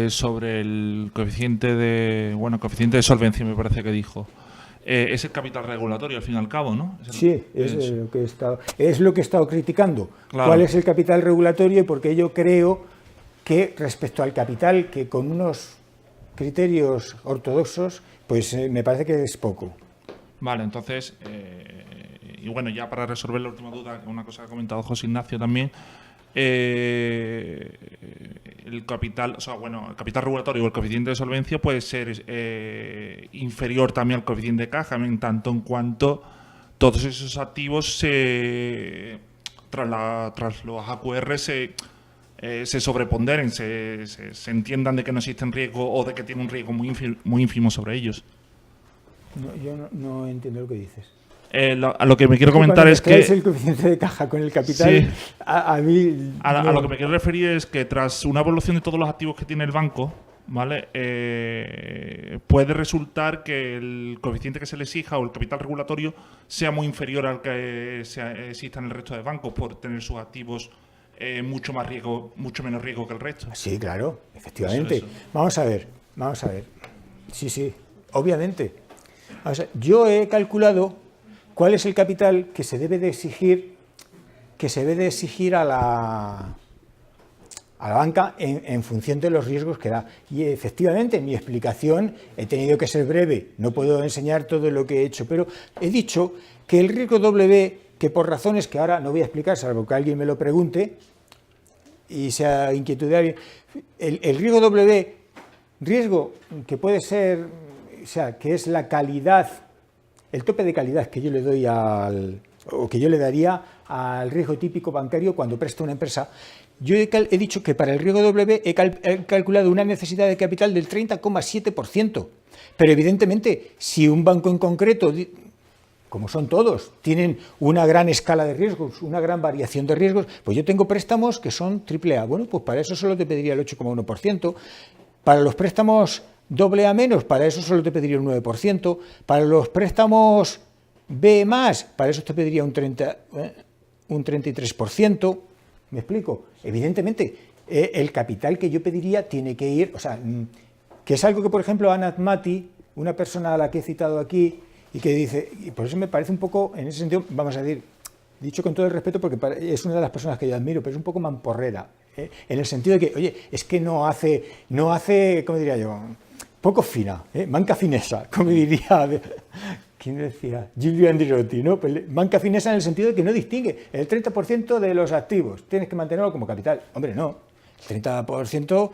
[SPEAKER 1] Sobre el coeficiente de solvencia, me parece que dijo. Es el capital regulatorio, al fin y al cabo, ¿no?
[SPEAKER 2] Sí, es lo que he estado criticando.
[SPEAKER 1] Claro.
[SPEAKER 2] ¿Cuál es el capital regulatorio? Y porque yo creo que respecto al capital, que con unos criterios ortodoxos, pues me parece que es poco.
[SPEAKER 1] Vale, entonces, y bueno, ya para resolver la última duda, una cosa que ha comentado José Ignacio también, el capital, el capital regulatorio o el coeficiente de solvencia puede ser inferior también al coeficiente de caja, en tanto en cuanto todos esos activos tras los AQR
[SPEAKER 8] se sobreponderen, se entiendan de que no existen riesgos o de que tiene un riesgo muy ínfimo sobre ellos.
[SPEAKER 2] No, yo no entiendo lo que dices.
[SPEAKER 8] A lo que me quiero comentar es que...
[SPEAKER 2] el coeficiente de caja con el capital,
[SPEAKER 8] Sí.
[SPEAKER 2] a mí...
[SPEAKER 8] A lo que me quiero referir es que tras una evaluación de todos los activos que tiene el banco, ¿vale? Puede resultar que el coeficiente que se le exija o el capital regulatorio sea muy inferior al que exista en el resto de bancos por tener sus activos mucho menos riesgo que el resto.
[SPEAKER 2] Sí, claro, efectivamente.
[SPEAKER 8] Eso.
[SPEAKER 2] Vamos a ver. Sí, obviamente. O sea, yo he calculado cuál es el capital que se debe de exigir a la banca en función de los riesgos que da. Y efectivamente, en mi explicación he tenido que ser breve, no puedo enseñar todo lo que he hecho, pero he dicho que el riesgo W, que por razones que ahora no voy a explicar, salvo que alguien me lo pregunte y sea inquietud de alguien, el riesgo W, riesgo que puede ser, o sea, que es la calidad, el tope de calidad que yo le doy o que yo le daría al riesgo típico bancario cuando presto una empresa. Yo he dicho que para el riesgo W he calculado una necesidad de capital del 30,7%. Pero evidentemente, si un banco en concreto, como son todos, tienen una gran escala de riesgos, una gran variación de riesgos, pues yo tengo préstamos que son AAA. Bueno, pues para eso solo te pediría el 8,1%. Para los préstamos AA-, para eso solo te pediría un 9%. Para los préstamos B+, para eso te pediría un 33%. ¿Me explico? Evidentemente, el capital que yo pediría tiene que ir, o sea, que es algo que, por ejemplo, Anat Mati, una persona a la que he citado aquí, y que dice, y por eso me parece un poco, en ese sentido, vamos a decir, dicho con todo el respeto, porque es una de las personas que yo admiro, pero es un poco mamporrera, en el sentido de que, oye, es que no hace, ¿cómo diría yo? Poco fina, manca finesa, como diría... ¿Quién decía? Giulio Andreotti, ¿no? Banca finesa en el sentido de que no distingue el 30% de los activos. Tienes que mantenerlo como capital. Hombre, no. El 30%,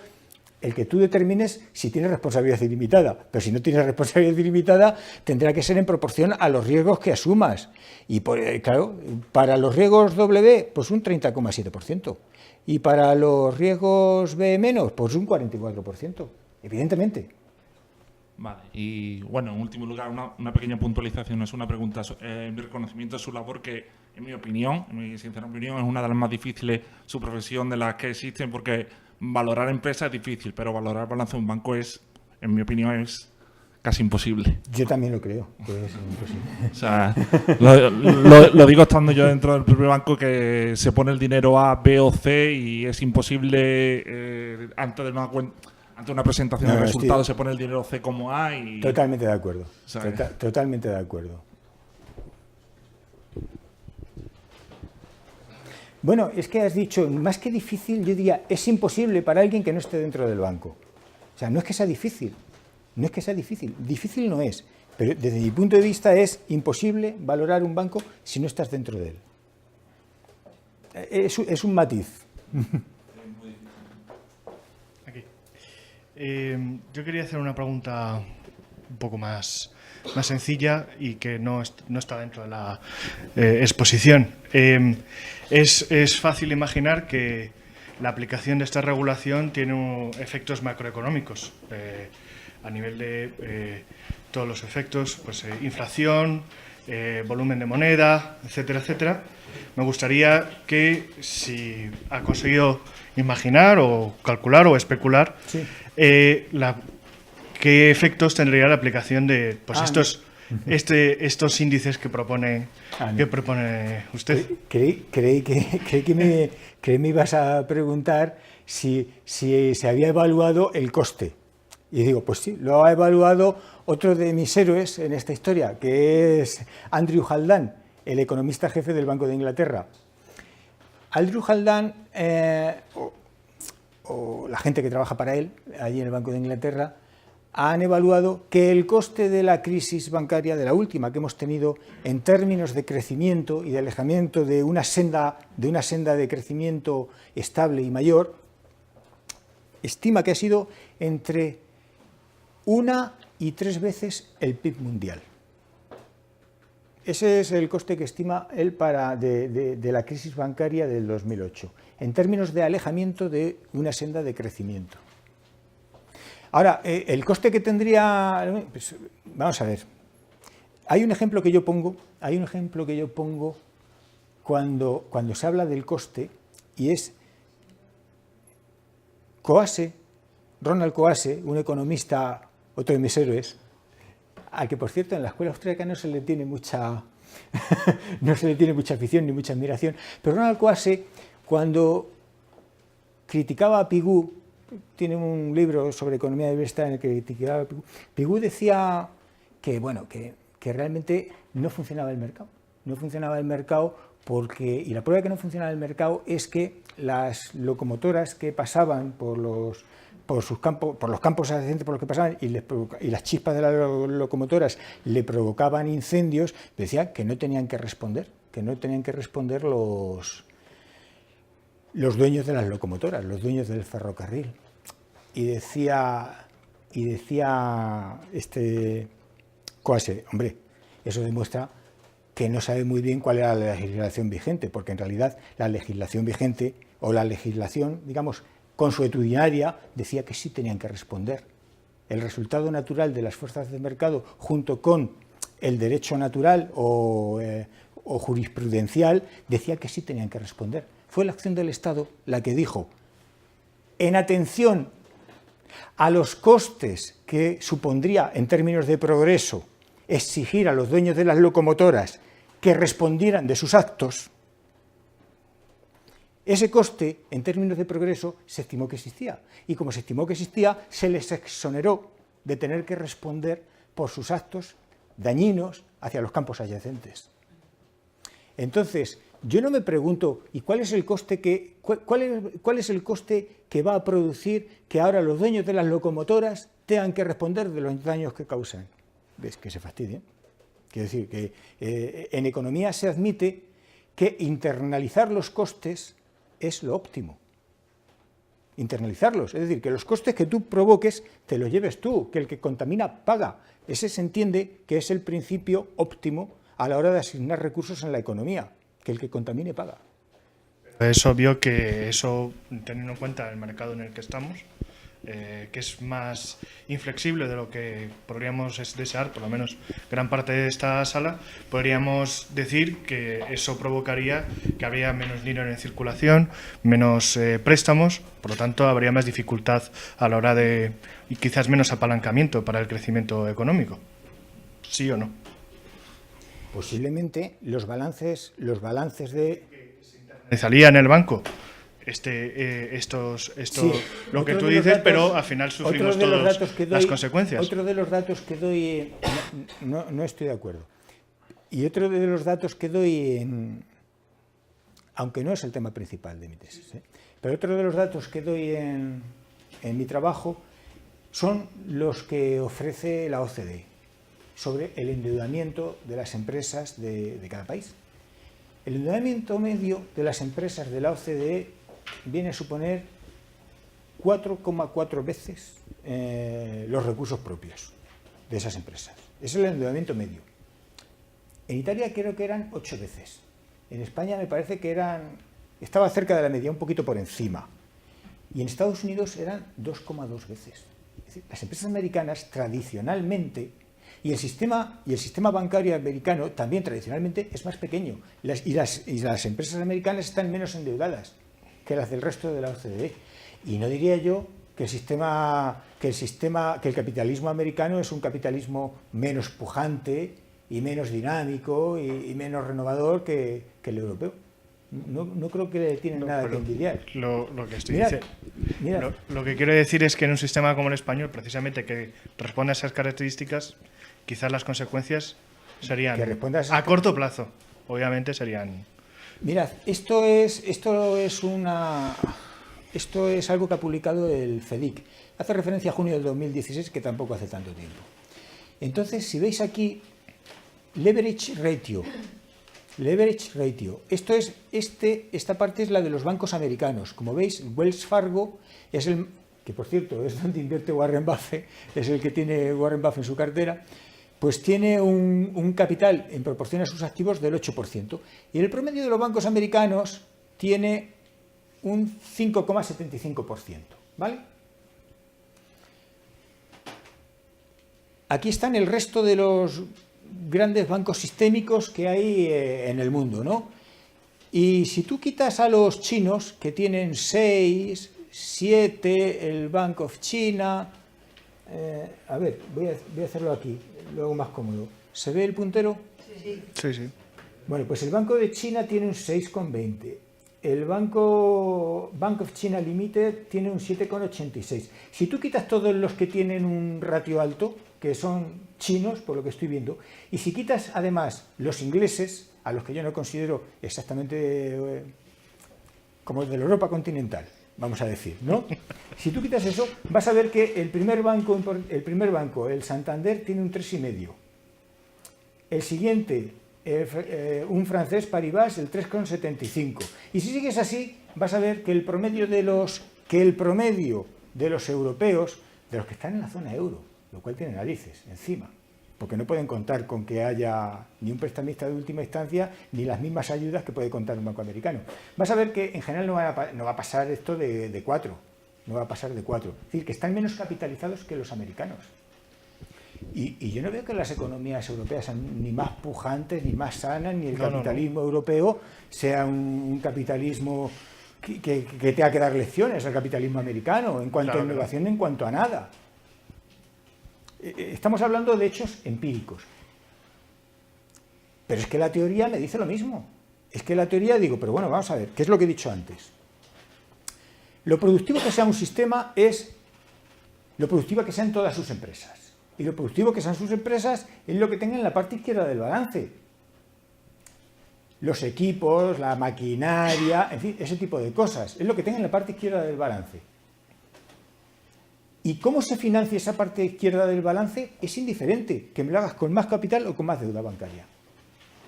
[SPEAKER 2] el que tú determines si tienes responsabilidad ilimitada. Pero si no tienes responsabilidad ilimitada, tendrá que ser en proporción a los riesgos que asumas. Y, claro, para los riesgos W, pues un 30,7%. Y para los riesgos B-, pues un 44%. Evidentemente.
[SPEAKER 8] Vale, y bueno, en último lugar, una pequeña puntualización, es una pregunta, mi reconocimiento de su labor que, en mi opinión, en mi sincera opinión, es una de las más difíciles, su profesión de las que existen, porque valorar empresas es difícil, pero valorar balance de un banco es, en mi opinión, es casi imposible.
[SPEAKER 2] Yo también lo creo, que es imposible.
[SPEAKER 8] O sea, lo digo estando yo dentro del propio banco, que se pone el dinero A, B o C y es imposible antes de una cuenta... Ante una presentación de resultados se pone el dinero C como A y...
[SPEAKER 2] Totalmente de acuerdo. Totalmente de acuerdo. Bueno, es que has dicho, más que difícil, yo diría, es imposible para alguien que no esté dentro del banco. O sea, no es que sea difícil, difícil no es, pero desde mi punto de vista es imposible valorar un banco si no estás dentro de él. Es un matiz.
[SPEAKER 9] Yo quería hacer una pregunta un poco más sencilla y que no está dentro de la exposición. Es fácil imaginar que la aplicación de esta regulación tiene efectos macroeconómicos a nivel de todos los efectos, pues inflación, volumen de moneda, etcétera, etcétera. Me gustaría que, si ha conseguido imaginar o calcular o especular, sí. ¿Qué efectos tendría la aplicación de estos índices que propone usted?
[SPEAKER 2] Creí que me ibas a preguntar si se había evaluado el coste. Y digo, pues sí, lo ha evaluado otro de mis héroes en esta historia, que es Andrew Haldane, el economista jefe del Banco de Inglaterra. Andrew Haldane, o la gente que trabaja para él, allí en el Banco de Inglaterra, han evaluado que el coste de la crisis bancaria, de la última que hemos tenido, en términos de crecimiento y de alejamiento de una senda de crecimiento estable y mayor, estima que ha sido entre 1 y 3 veces el PIB mundial. ese es el coste que estima él de la crisis bancaria del 2008, en términos de alejamiento de una senda de crecimiento. Ahora, el coste que tendría, pues, vamos a ver, hay un ejemplo que yo pongo cuando se habla del coste, y es Coase, Ronald Coase, un economista, otro de mis héroes, al que, por cierto, en la escuela austríaca no se le tiene mucha afición ni mucha admiración, pero Ronald Coase, cuando criticaba a Pigou, tiene un libro sobre economía de bienestar en el que criticaba a Pigou, Pigou decía que, bueno, que realmente no funcionaba el mercado. No funcionaba el mercado y la prueba de que no funcionaba el mercado es que las locomotoras que pasaban por los campos adyacentes por los que pasaban y las chispas de las locomotoras le provocaban incendios, decía que no tenían que responder, los dueños de las locomotoras, los dueños del ferrocarril. Y decía Coase, hombre, eso demuestra que no sabe muy bien cuál era la legislación vigente, porque en realidad la legislación vigente, o la legislación, digamos, consuetudinaria, decía que sí tenían que responder. El resultado natural de las fuerzas de mercado, junto con el derecho natural o jurisprudencial, decía que sí tenían que responder. Fue la acción del Estado la que dijo, en atención a los costes que supondría en términos de progreso exigir a los dueños de las locomotoras que respondieran de sus actos, ese coste, en términos de progreso, se estimó que existía. Y como se estimó que existía, se les exoneró de tener que responder por sus actos dañinos hacia los campos adyacentes. Entonces, yo no me pregunto, ¿y cuál es el coste que va a producir que ahora los dueños de las locomotoras tengan que responder de los daños que causan? ¿Ves? Que se fastidien. Quiero decir que en economía se admite que internalizar los costes es lo óptimo. Internalizarlos, es decir, que los costes que tú provoques te los lleves tú, que el que contamina paga. Ese se entiende que es el principio óptimo a la hora de asignar recursos en la economía, que el que contamine paga.
[SPEAKER 9] Es obvio que eso, teniendo en cuenta el mercado en el que estamos, que es más inflexible de lo que podríamos desear, por lo menos gran parte de esta sala, podríamos decir que eso provocaría que habría menos dinero en circulación, menos préstamos, por lo tanto habría más dificultad a la hora de, y quizás menos apalancamiento para el crecimiento económico. ¿Sí o no?
[SPEAKER 2] Posiblemente los balances de...
[SPEAKER 9] ¿Salía en el banco? Sí, lo que tú dices, pero al final sufrimos todos las consecuencias.
[SPEAKER 2] Otro de los datos que doy, no estoy de acuerdo. Y otro de los datos que doy, aunque no es el tema principal de mi tesis, pero otro de los datos que doy en mi trabajo son los que ofrece la OCDE sobre el endeudamiento de las empresas de cada país. El endeudamiento medio de las empresas de la OCDE viene a suponer 4,4 veces los recursos propios de esas empresas. Ese es el endeudamiento medio. En Italia creo que eran 8 veces. En España me parece que estaba cerca de la media, un poquito por encima. Y en Estados Unidos eran 2,2 veces. Es decir, las empresas americanas tradicionalmente, y el sistema bancario americano también tradicionalmente es más pequeño. Y las empresas americanas están menos endeudadas que las del resto de la OCDE. Y no diría yo que el capitalismo americano es un capitalismo menos pujante y menos dinámico y menos renovador que el europeo. No creo que le tienen nada que envidiar.
[SPEAKER 9] Lo que quiero decir es que en un sistema como el español, precisamente que responde a esas características, quizás las consecuencias serían a corto plazo. Obviamente serían...
[SPEAKER 2] Mirad, esto es algo que ha publicado el FEDIC. Hace referencia a junio del 2016, que tampoco hace tanto tiempo. Entonces, si veis aquí, leverage ratio. Esta parte es la de los bancos americanos. Como veis, Wells Fargo es que por cierto es donde invierte Warren Buffett, es el que tiene Warren Buffett en su cartera. pues tiene un capital en proporción a sus activos del 8%. Y el promedio de los bancos americanos tiene un 5,75%. ¿Vale? Aquí están el resto de los grandes bancos sistémicos que hay en el mundo, ¿no? Y si tú quitas a los chinos, que tienen 6, 7, el Bank of China... a ver, voy a hacerlo aquí, lo hago más cómodo. ¿Se ve el puntero?
[SPEAKER 9] Sí, sí.
[SPEAKER 2] Bueno, pues el Banco de China tiene un 6,20. El Bank of China Limited tiene un 7,86. Si tú quitas todos los que tienen un ratio alto, que son chinos, por lo que estoy viendo, y si quitas además los ingleses, a los que yo no considero exactamente como el de la Europa continental, vamos a decir, ¿no? Si tú quitas eso, vas a ver que el primer banco, el Santander, tiene un 3,5. El siguiente, un francés, Paribas, el 3,75. Y si sigues así, vas a ver que el promedio de los europeos, de los que están en la zona euro, lo cual tiene narices encima, porque no pueden contar con que haya ni un prestamista de última instancia, ni las mismas ayudas que puede contar un banco americano. Vas a ver que en general no va a pasar esto de 4, no va a pasar de 4. Es decir, que están menos capitalizados que los americanos. Y yo no veo que las economías europeas sean ni más pujantes, ni más sanas, ni el capitalismo europeo sea un capitalismo que tenga que dar lecciones al capitalismo americano, en cuanto a innovación, en cuanto a nada. Estamos hablando de hechos empíricos. Pero es que la teoría me dice lo mismo. Es que la teoría, digo, pero bueno, vamos a ver, ¿qué es lo que he dicho antes? Lo productivo que sea un sistema es lo productivo que sean todas sus empresas. Y lo productivo que sean sus empresas es lo que tengan en la parte izquierda del balance. Los equipos, la maquinaria, en fin, ese tipo de cosas. Es lo que tengan en la parte izquierda del balance. ¿Y cómo se financia esa parte izquierda del balance? Es indiferente, que me lo hagas con más capital o con más deuda bancaria.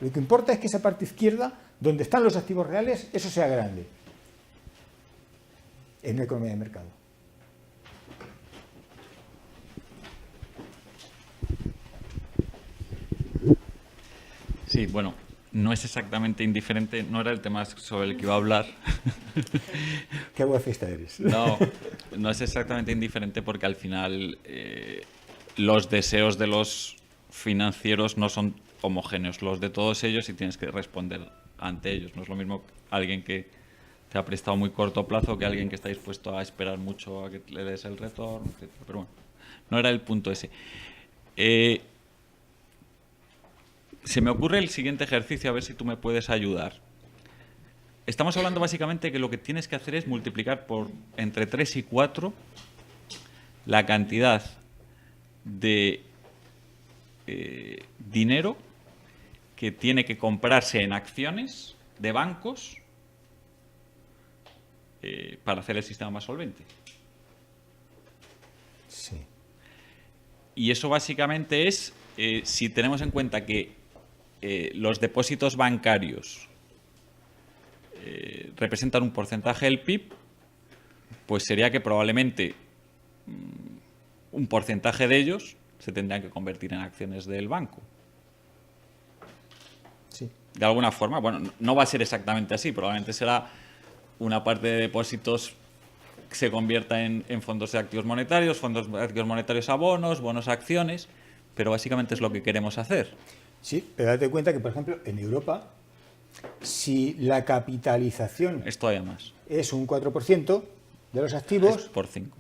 [SPEAKER 2] Lo que importa es que esa parte izquierda, donde están los activos reales, eso sea grande. En una economía de mercado.
[SPEAKER 1] Sí, bueno, no es exactamente indiferente, no era el tema sobre el que iba a hablar.
[SPEAKER 2] Qué buena fiesta eres.
[SPEAKER 1] No es exactamente indiferente porque al final los deseos de los financieros no son homogéneos, los de todos ellos, y tienes que responder ante ellos. No es lo mismo alguien que te ha prestado muy corto plazo que alguien que está dispuesto a esperar mucho a que le des el retorno, etc. Pero bueno, no era el punto ese. Se me ocurre el siguiente ejercicio, a ver si tú me puedes ayudar. Estamos hablando básicamente que lo que tienes que hacer es multiplicar por entre 3 y 4 la cantidad de dinero que tiene que comprarse en acciones de bancos para hacer el sistema más solvente.
[SPEAKER 2] Sí.
[SPEAKER 1] Y eso básicamente es, si tenemos en cuenta que los depósitos bancarios representan un porcentaje del PIB, pues sería que probablemente un porcentaje de ellos se tendrían que convertir en acciones del banco.
[SPEAKER 2] Sí.
[SPEAKER 1] De alguna forma, bueno, no va a ser exactamente así, probablemente será una parte de depósitos que se convierta en fondos de activos monetarios a bonos, bonos a acciones, pero básicamente es lo que queremos hacer.
[SPEAKER 2] Sí, pero date cuenta que, por ejemplo, en Europa, si la capitalización
[SPEAKER 1] Es todavía más.
[SPEAKER 2] es un 4% de los activos,
[SPEAKER 1] Es por 5.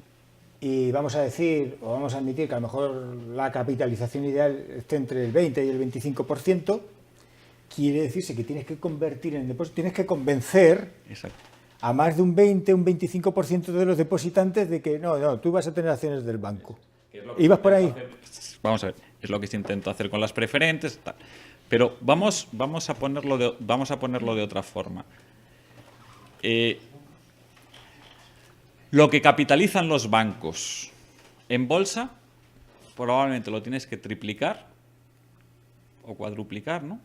[SPEAKER 2] y vamos a decir, o vamos a admitir que a lo mejor la capitalización ideal esté entre el 20 y el 25%, quiere decirse que tienes que convertir en depósito, tienes que convencer
[SPEAKER 1] Exacto.
[SPEAKER 2] a más de un 20, un 25% de los depositantes de que no, tú vas a tener acciones del banco. ¿Ibas por ahí?
[SPEAKER 1] Vamos a ver, es lo que se intentó hacer con las preferentes, tal. Pero vamos a ponerlo de otra forma. Lo que capitalizan los bancos en bolsa, probablemente lo tienes que triplicar o cuadruplicar, ¿no?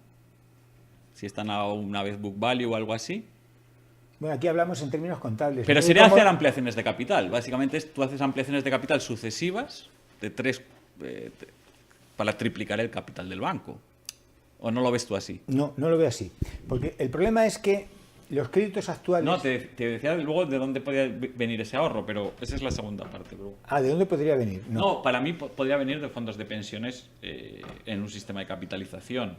[SPEAKER 1] Si están a una vez book value o algo así.
[SPEAKER 2] Bueno, aquí hablamos en términos contables.
[SPEAKER 1] Pero
[SPEAKER 2] ¿no?
[SPEAKER 1] sería
[SPEAKER 2] ¿Cómo?
[SPEAKER 1] hacer ampliaciones de capital. Básicamente tú haces ampliaciones de capital sucesivas de para triplicar el capital del banco. ¿O no lo ves tú así?
[SPEAKER 2] No, no lo veo así. Porque el problema es que los créditos actuales...
[SPEAKER 1] No, te decía luego de dónde podría venir ese ahorro, pero esa es la segunda parte. Bro.
[SPEAKER 2] ¿de dónde podría venir?
[SPEAKER 1] No, para mí podría venir de fondos de pensiones en un sistema de capitalización.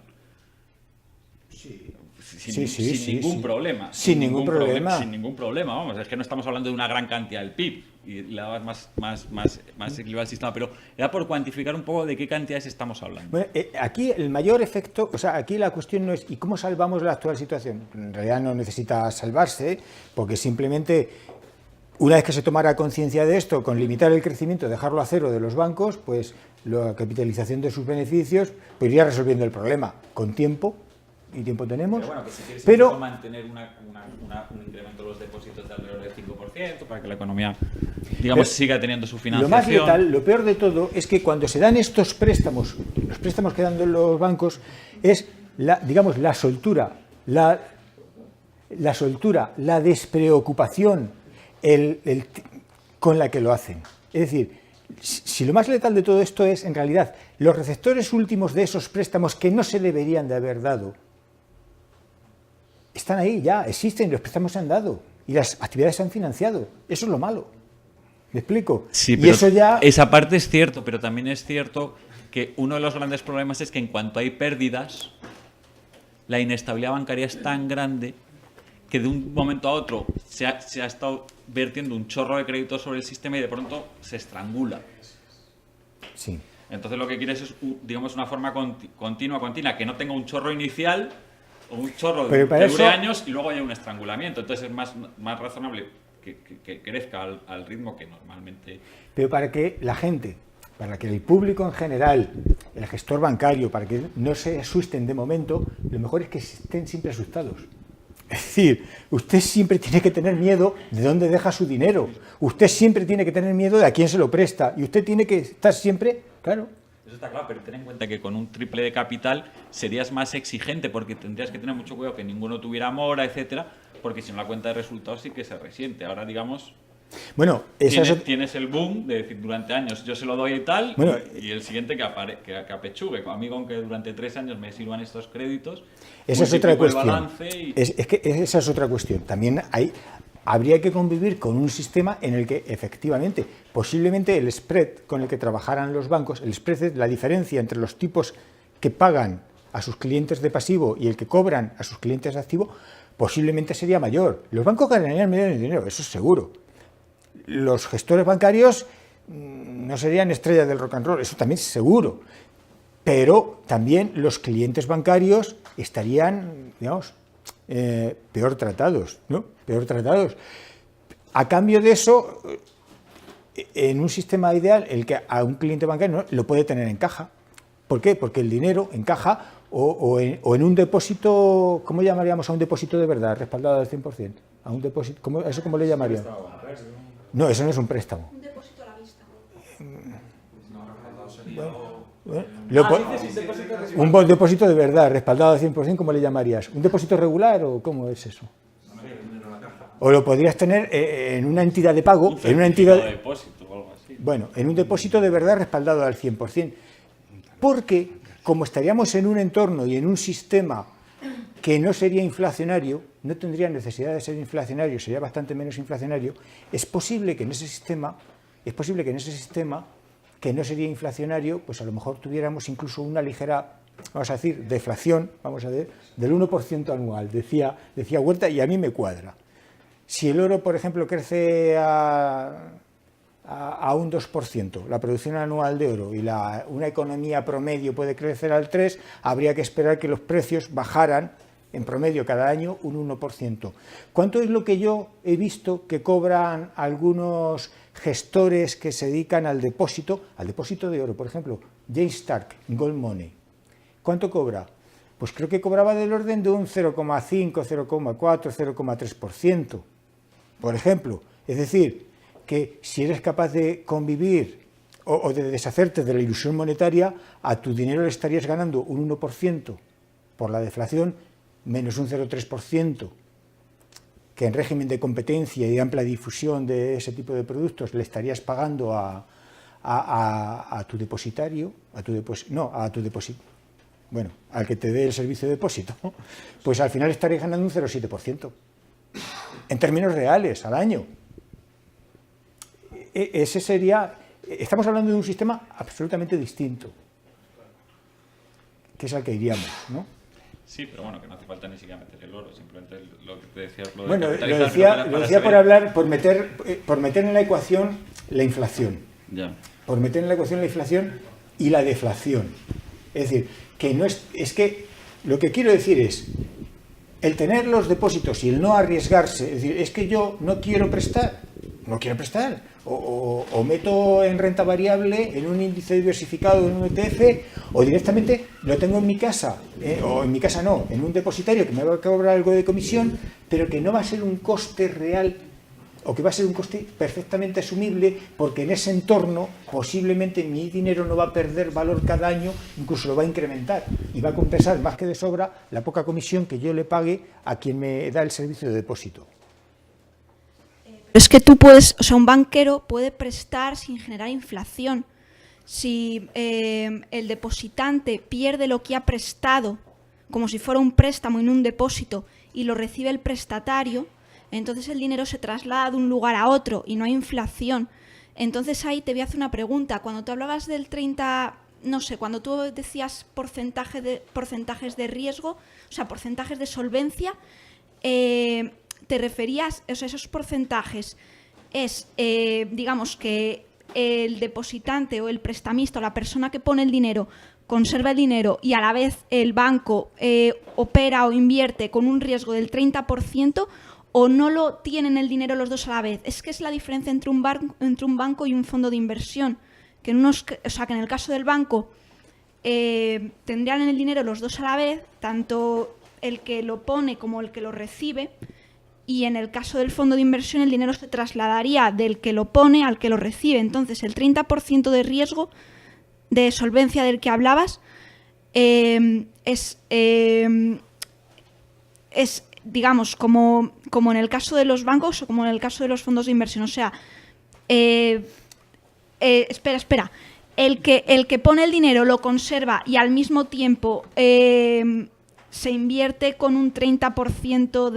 [SPEAKER 1] Sin ningún problema.
[SPEAKER 2] Sin ningún problema.
[SPEAKER 1] Sin ningún problema, vamos. Es que no estamos hablando de una gran cantidad del PIB y le dabas más equilibrio al sistema, pero era por cuantificar un poco de qué cantidades estamos hablando.
[SPEAKER 2] Bueno, aquí el mayor efecto, o sea, aquí la cuestión no es ¿y cómo salvamos la actual situación? En realidad no necesita salvarse, porque simplemente una vez que se tomara conciencia de esto, con limitar el crecimiento, dejarlo a cero de los bancos, pues la capitalización de sus beneficios pues iría resolviendo el problema con tiempo. Y tiempo tenemos,
[SPEAKER 1] pero bueno, que si quieres
[SPEAKER 2] pero
[SPEAKER 1] mantener un incremento de los depósitos de alrededor del 5% para que la economía, digamos, siga teniendo su financiación.
[SPEAKER 2] Lo más letal, lo peor de todo, es que cuando se dan estos préstamos, los préstamos que dan los bancos, es digamos, la soltura, la despreocupación con la que lo hacen. Es decir, si lo más letal de todo esto es, en realidad, los receptores últimos de esos préstamos que no se deberían de haber dado, están ahí ya, existen, los préstamos se han dado y las actividades se han financiado. Eso es lo malo. ¿Me explico?
[SPEAKER 1] Sí,
[SPEAKER 2] y eso ya...
[SPEAKER 1] esa parte es cierto, pero también es cierto que uno de los grandes problemas es que en cuanto hay pérdidas, la inestabilidad bancaria es tan grande que de un momento a otro se ha estado vertiendo un chorro de crédito sobre el sistema y de pronto se estrangula.
[SPEAKER 2] Sí.
[SPEAKER 1] Entonces lo que quieres es, digamos, una forma continua, que no tenga un chorro inicial o un chorro que dure años y luego haya un estrangulamiento. Entonces es más razonable que crezca al ritmo que normalmente...
[SPEAKER 2] Pero para que la gente, para que el público en general, el gestor bancario, para que no se asusten de momento, lo mejor es que estén siempre asustados. Es decir, usted siempre tiene que tener miedo de dónde deja su dinero. Usted siempre tiene que tener miedo de a quién se lo presta. Y usted tiene que estar siempre, claro.
[SPEAKER 1] Eso está claro, pero ten en cuenta que con un triple de capital serías más exigente porque tendrías que tener mucho cuidado que ninguno tuviera mora, etcétera, porque si no la cuenta de resultados sí que se resiente. Ahora, digamos,
[SPEAKER 2] bueno,
[SPEAKER 1] tienes el boom de decir durante años yo se lo doy y tal, bueno, y el siguiente que apechugue. A mí con que durante 3 años me sirvan estos créditos,
[SPEAKER 2] esa es otra cuestión.
[SPEAKER 1] Es
[SPEAKER 2] que esa es otra cuestión. También habría que convivir con un sistema en el que efectivamente, posiblemente el spread con el que trabajaran los bancos, el spread es la diferencia entre los tipos que pagan a sus clientes de pasivo y el que cobran a sus clientes de activo, posiblemente sería mayor. Los bancos ganarían menos dinero, eso es seguro. Los gestores bancarios no serían estrellas del rock and roll, eso también es seguro. Pero también los clientes bancarios estarían, digamos, peor tratados, ¿no? Peor tratados. A cambio de eso, en un sistema ideal, el que a un cliente bancario no, lo puede tener en caja. ¿Por qué? Porque el dinero en caja o en un depósito, ¿cómo llamaríamos a un depósito de verdad, respaldado al 100%? A un depósito, ¿eso cómo le llamaríamos? No, eso no es un préstamo.
[SPEAKER 6] Un depósito a la vista.
[SPEAKER 2] Un depósito de verdad, respaldado al 100%, ¿cómo le llamarías? ¿Un depósito regular o cómo es eso? O lo podrías tener en una entidad de pago, en una entidad
[SPEAKER 1] de depósito o algo así.
[SPEAKER 2] Bueno, en un depósito de verdad respaldado al 100%. Porque, como estaríamos en un entorno y en un sistema que no sería inflacionario, no tendría necesidad de ser inflacionario, sería bastante menos inflacionario, es posible que en ese sistema, que no sería inflacionario, pues a lo mejor tuviéramos incluso una ligera, vamos a decir, deflación, vamos a ver, del 1% anual, decía Huerta, y a mí me cuadra. Si el oro, por ejemplo, crece a un 2%, la producción anual de oro, y una economía promedio puede crecer al 3%, habría que esperar que los precios bajaran en promedio cada año un 1%. ¿Cuánto es lo que yo he visto que cobran algunos gestores que se dedican al depósito de oro? Por ejemplo, James Stark, Gold Money. ¿Cuánto cobra? Pues creo que cobraba del orden de un 0,5, 0,4, 0,3%, por ejemplo. Es decir, que si eres capaz de convivir o de deshacerte de la ilusión monetaria, a tu dinero le estarías ganando un 1% por la deflación, menos un 0,3%, que en régimen de competencia y de amplia difusión de ese tipo de productos le estarías pagando a a tu depositario, bueno, al que te dé el servicio de depósito, pues al final estaréis ganando un 0,7%, en términos reales, al año. Ese sería, estamos hablando de un sistema absolutamente distinto, que es al que iríamos, ¿no?
[SPEAKER 1] Sí, pero bueno, que no hace falta ni siquiera meter el oro, simplemente lo que te decía.
[SPEAKER 2] Bueno, lo decía por meter en la ecuación la inflación.
[SPEAKER 1] Ya.
[SPEAKER 2] Por meter en la ecuación la inflación y la deflación. Es decir, que no es que lo que quiero decir es el tener los depósitos y el no arriesgarse, es decir, es que yo no quiero prestar, o meto en renta variable, en un índice diversificado, en un ETF, o directamente lo tengo en mi casa, o en mi casa no, en un depositario que me va a cobrar algo de comisión, pero que no va a ser un coste real, o que va a ser un coste perfectamente asumible, porque en ese entorno posiblemente mi dinero no va a perder valor cada año, incluso lo va a incrementar, y va a compensar más que de sobra la poca comisión que yo le pague a quien me da el servicio de depósito.
[SPEAKER 6] Es que tú puedes, o sea, un banquero puede prestar sin generar inflación. Si el depositante pierde lo que ha prestado, como si fuera un préstamo en un depósito, y lo recibe el prestatario, entonces el dinero se traslada de un lugar a otro y no hay inflación. Entonces ahí te voy a hacer una pregunta. Cuando tú hablabas del 30, no sé, cuando tú decías porcentajes de riesgo, o sea, porcentajes de solvencia, te referías, o sea, esos porcentajes es, digamos que el depositante o el prestamista o la persona que pone el dinero conserva el dinero y a la vez el banco opera o invierte con un riesgo del 30%, o no lo tienen el dinero los dos a la vez. Es que es la diferencia entre un banco y un fondo de inversión. Que en el caso del banco tendrían el dinero los dos a la vez, tanto el que lo pone como el que lo recibe, y en el caso del fondo de inversión el dinero se trasladaría del que lo pone al que lo recibe. Entonces el 30% de riesgo de solvencia del que hablabas es digamos, como en el caso de los bancos o como en el caso de los fondos de inversión. O sea, espera. El que pone el dinero lo conserva y al mismo tiempo se invierte con un 30%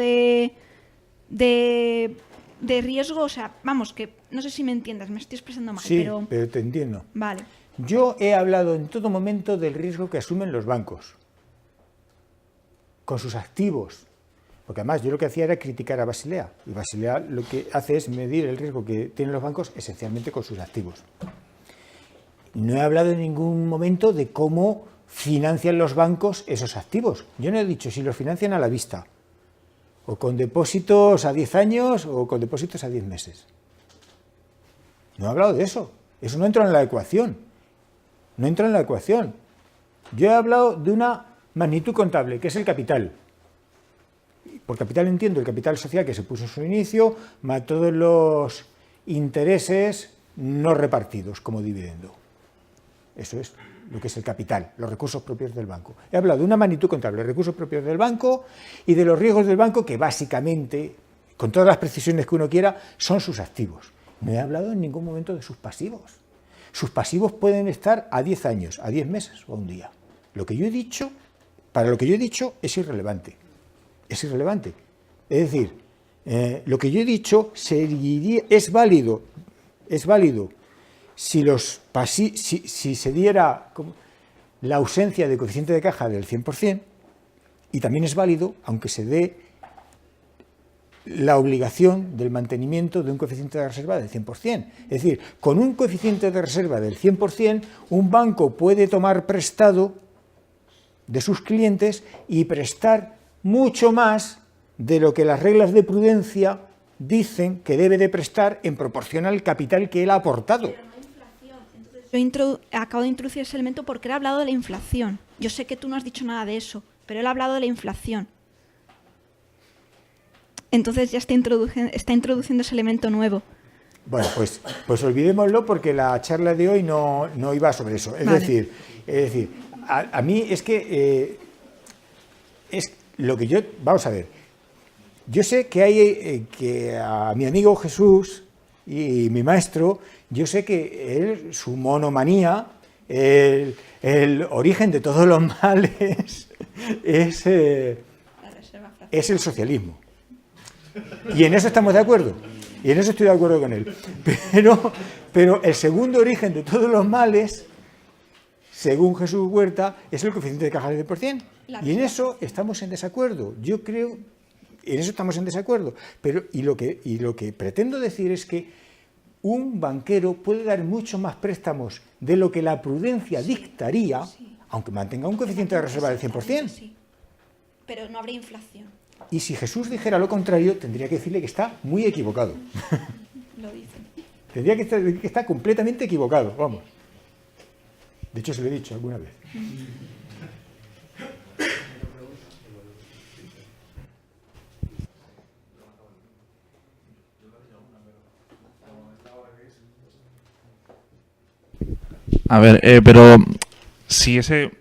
[SPEAKER 6] de riesgo. O sea, vamos, que no sé si me entiendas, me estoy expresando mal.
[SPEAKER 2] Sí, pero te entiendo.
[SPEAKER 6] Vale.
[SPEAKER 2] Yo he hablado en todo momento del riesgo que asumen los bancos con sus activos. Porque además yo lo que hacía era criticar a Basilea, y Basilea lo que hace es medir el riesgo que tienen los bancos esencialmente con sus activos. No he hablado en ningún momento de cómo financian los bancos esos activos. Yo no he dicho si los financian a la vista, o con depósitos a 10 años, o con depósitos a 10 meses. No he hablado de eso. Eso no entra en la ecuación. No entra en la ecuación. Yo he hablado de una magnitud contable, que es el capital. Por capital entiendo el capital social que se puso en su inicio, más todos los intereses no repartidos como dividendo. Eso es lo que es el capital, los recursos propios del banco. He hablado de una magnitud contable, recursos propios del banco y de los riesgos del banco que básicamente, con todas las precisiones que uno quiera, son sus activos. No he hablado en ningún momento de sus pasivos. Sus pasivos pueden estar a 10 años, a 10 meses o a un día. Lo que yo he dicho, para lo que yo he dicho es irrelevante. Es irrelevante. Es decir, lo que yo he dicho es válido si se diera la ausencia de coeficiente de caja del 100%, y también es válido aunque se dé la obligación del mantenimiento de un coeficiente de reserva del 100%. Es decir, con un coeficiente de reserva del 100%, un banco puede tomar prestado de sus clientes y prestar mucho más de lo que las reglas de prudencia dicen que debe de prestar en proporción al capital que él ha aportado.
[SPEAKER 6] Yo acabo de introducir ese elemento porque él ha hablado de la inflación. Yo sé que tú no has dicho nada de eso, pero él ha hablado de la inflación. Entonces ya está introduciendo ese elemento nuevo.
[SPEAKER 2] Bueno, pues olvidémoslo porque la charla de hoy no iba sobre eso. Es decir, a mí es que es lo que yo... Vamos a ver. Yo sé que hay que a mi amigo Jesús y mi maestro, yo sé que él, su monomanía, el origen de todos los males es el socialismo. Y en eso estamos de acuerdo. Y en eso estoy de acuerdo con él. Pero el segundo origen de todos los males, según Jesús Huerta, es el coeficiente de caja del 10%. Y en eso estamos en desacuerdo. Yo creo, en eso estamos en desacuerdo. Y lo que pretendo decir es que un banquero puede dar mucho más préstamos de lo que la prudencia dictaría, aunque mantenga un coeficiente de reserva del 100%.
[SPEAKER 6] Sí. Pero no habría inflación.
[SPEAKER 2] Y si Jesús dijera lo contrario, tendría que decirle que está muy equivocado.
[SPEAKER 6] Lo dicen.
[SPEAKER 2] Tendría que decir que está completamente equivocado, vamos. De hecho, se lo he dicho alguna vez.
[SPEAKER 8] A ver, pero si ese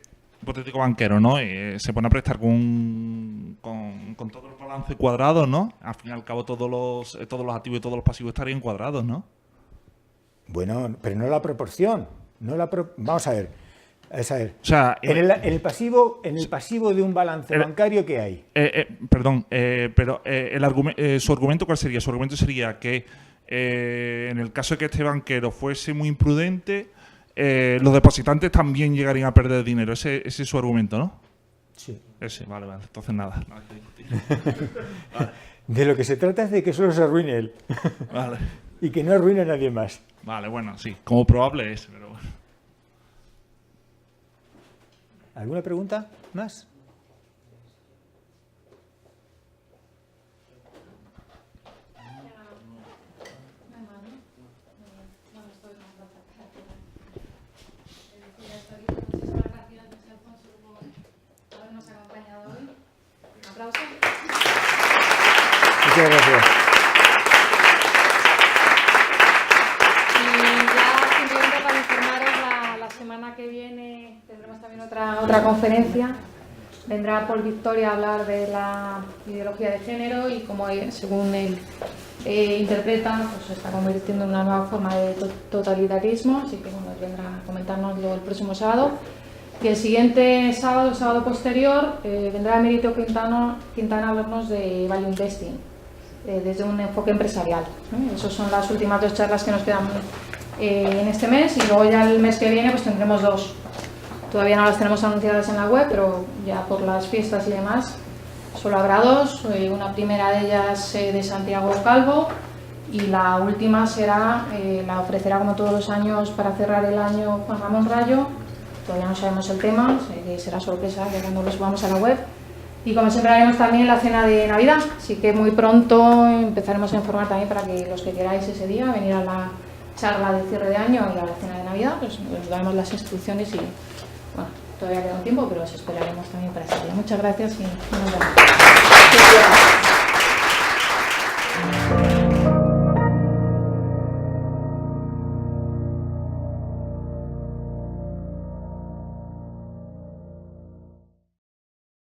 [SPEAKER 8] hipotético banquero, ¿no? Se pone a prestar con todo el balance cuadrado, ¿no? Al fin y al cabo todos los activos y todos los pasivos estarían cuadrados, ¿no?
[SPEAKER 2] Bueno, pero no la proporción. Vamos a ver. O
[SPEAKER 8] sea,
[SPEAKER 2] en el pasivo de un balance bancario, ¿qué hay?
[SPEAKER 8] Pero su argumento, ¿cuál sería? Su argumento sería que en el caso de que este banquero fuese muy imprudente, los depositantes también llegarían a perder dinero. Ese es su argumento, ¿no?
[SPEAKER 2] Sí.
[SPEAKER 8] Ese, vale. Entonces nada.
[SPEAKER 2] Vale. De lo que se trata es de que solo se arruine él.
[SPEAKER 8] Vale.
[SPEAKER 2] Y que no arruine a nadie más.
[SPEAKER 8] Vale, bueno, sí. Como probable es, pero bueno.
[SPEAKER 2] ¿Alguna pregunta más? Muchas gracias.
[SPEAKER 10] Y ya simplemente para informaros, la semana que viene tendremos también otra conferencia. Vendrá Paul Victoria a hablar de la ideología de género y cómo, según él interpreta, pues se está convirtiendo en una nueva forma de totalitarismo. Así que bueno, vendrá a comentárnoslo el próximo sábado. Y el siguiente sábado, el sábado posterior, vendrá Emérito Quintana a hablarnos de Value Investing, desde un enfoque empresarial. Esas son las últimas 2 charlas que nos quedan en este mes, y luego ya el mes que viene pues tendremos 2. Todavía no las tenemos anunciadas en la web, pero ya por las fiestas y demás solo habrá 2. Una primera de ellas de Santiago Calvo, y la última la ofrecerá como todos los años para cerrar el año Juan Ramón Rayo. Todavía no sabemos el tema, será sorpresa que cuando lo subamos a la web. Y como siempre haremos también la cena de Navidad, así que muy pronto empezaremos a informar también para que los que queráis ese día venir a la charla de cierre de año y a la cena de Navidad, pues os daremos las instrucciones y bueno, todavía queda un tiempo, pero os esperaremos también para ese día. Muchas gracias y nos vemos.